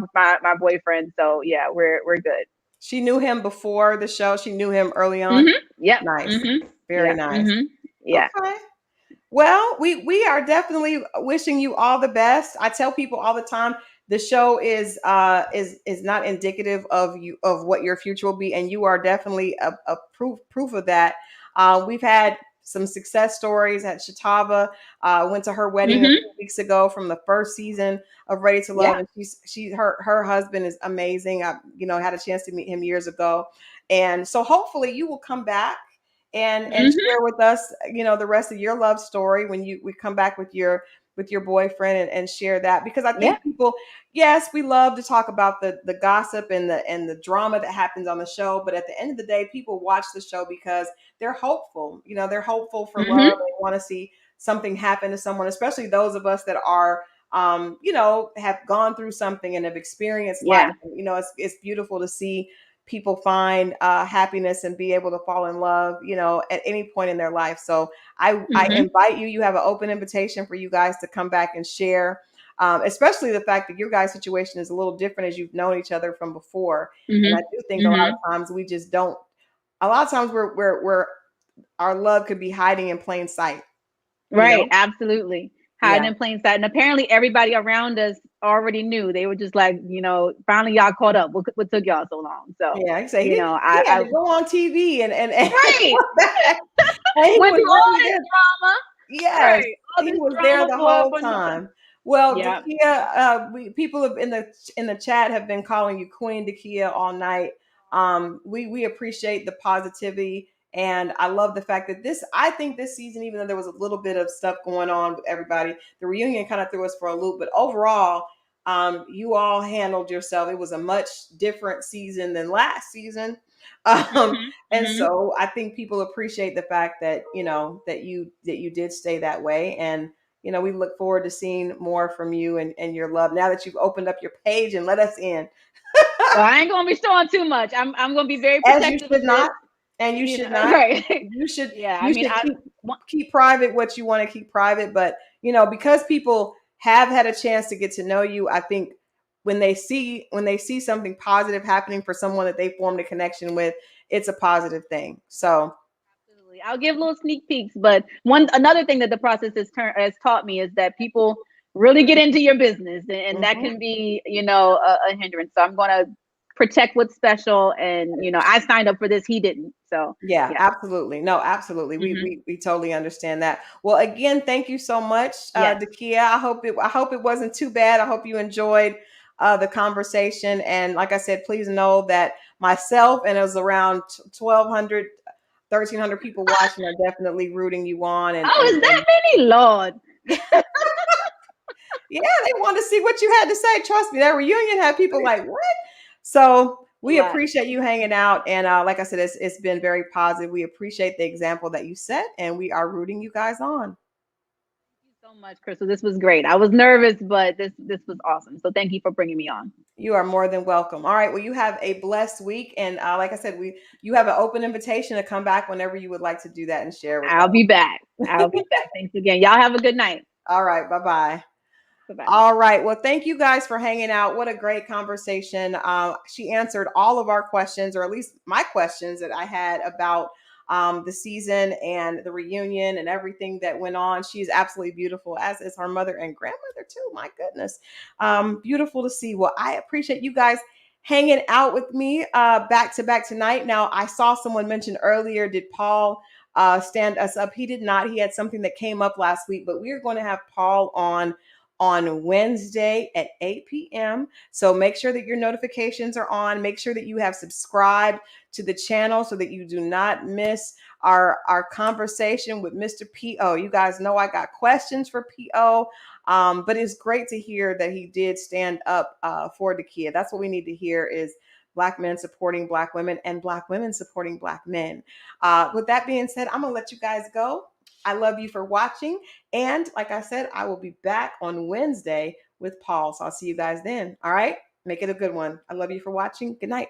boyfriend. So yeah, we're good. She knew him before the show. She knew him early on. Mhm. Yep. Nice, Mhm. very Yeah. nice. Mhm. Yeah. Okay. Well, we are definitely wishing you all the best. I tell people all the time, the show is not indicative of what your future will be, and you are definitely a proof of that. We've had some success stories at Shatava. Went to her wedding a Mhm. few weeks ago from the first season of Ready to Love, Yeah. and her husband is amazing. I had a chance to meet him years ago, and so hopefully you will come back and Mhm. share with us the rest of your love story when we come back with your boyfriend, and share that, because I Yeah. think people, yes, we love to talk about the gossip and the drama that happens on the show, but at the end of the day, people watch the show because they're hopeful. They're hopeful for love. Mhm. They want to see something happen to someone, especially those of us that are have gone through something and have experienced life. Yeah. And, it's beautiful to see people find happiness and be able to fall in love, at any point in their life. So I Mhm. invite you. You have an open invitation for you guys to come back and share. especially the fact that your guys' situation is a little different as you've known each other from before. And I Mm-hmm. do think a lot Mm-hmm. of times we just don't. A lot of times we're our love could be hiding in plain sight. You Right, know? absolutely. Yeah. Hiding in plain sight. And apparently everybody around us already knew. They were just like, finally y'all caught up. What took y'all so long? So, Yeah. He said he had I to go on TV and right. come back. And he Went was through all really this there. drama. Yes, Right. All he this was there drama the for whole nothing. time. Well, Yeah. Dakiya, people have in the chat have been calling you Queen Dakiya all night. We appreciate the positivity, and I love the fact that I think this season, even though there was a little bit of stuff going on with everybody, the reunion kind of threw us for a loop. But overall, you all handled yourself. It was a much different season than last season. Um, Mm-hmm. and Mm-hmm. so I think people appreciate the fact that that you did stay that way. And we look forward to seeing more from you and your love now that you've opened up your page and let us in. Well, I ain't gonna be showing too much. I'm gonna be very As you protective should of this. not, and you should not. Right. You should Yeah. I you mean, should keep private what you want to keep private. But because people have had a chance to get to know you, I think when they see something positive happening for someone that they formed a connection with, it's a positive thing. So absolutely. I'll give little sneak peeks, but another thing that the process has taught me is that people really get into your business, and that mhm. can be, a hindrance. So I'm gonna protect what's special, and I signed up for this. He didn't. So Yeah, yeah. absolutely. No, absolutely. We, Hmm. we we totally understand that. Well, again, thank you so much, Yes. Dakiya. I hope it wasn't too bad. I hope you enjoyed the conversation. And like I said, please know that myself and it was around 1,200, 1,300 people watching are definitely rooting you on. And Oh, and, is that and many? Lord. yeah, they want to see what you had to say. Trust me, that reunion had people like, what? So A we lot. appreciate you hanging out. And like I said, it's been very positive. We appreciate the example that you set, and we are rooting you guys on. Thank you so much, Crystal. This was great. I was nervous, but this was awesome. So thank you for bringing me on. You are more than welcome. All right. Well, you have a blessed week. And like I said, you have an open invitation to come back whenever you would like to do that and share with I'll us. be back. I'll be back. Thanks again. Y'all have a good night. All right. Bye bye. Bye bye. All right. Well, thank you guys for hanging out. What a great conversation. She answered all of our questions, or at least my questions that I had about the season and the reunion and everything that went on. She's absolutely beautiful, as is her mother and grandmother, too. My goodness. Beautiful to see. Well, I appreciate you guys hanging out with me back to back tonight. Now, I saw someone mention earlier, did Paul stand us up? He did not. He had something that came up last week, but we are going to have Paul on Wednesday at 8 p.m. So make sure that your notifications are on. Make sure that you have subscribed to the channel so that you do not miss our conversation with Mr. P.O. You guys know I got questions for P.O., but it's great to hear that he did stand up for Dakiya. That's what we need to hear is Black men supporting Black women and Black women supporting Black men. With that being said, I'm going to let you guys go. I love you for watching. And like I said, I will be back on Wednesday with Paul. So I'll see you guys then. All right. Make it a good one. I love you for watching. Good night.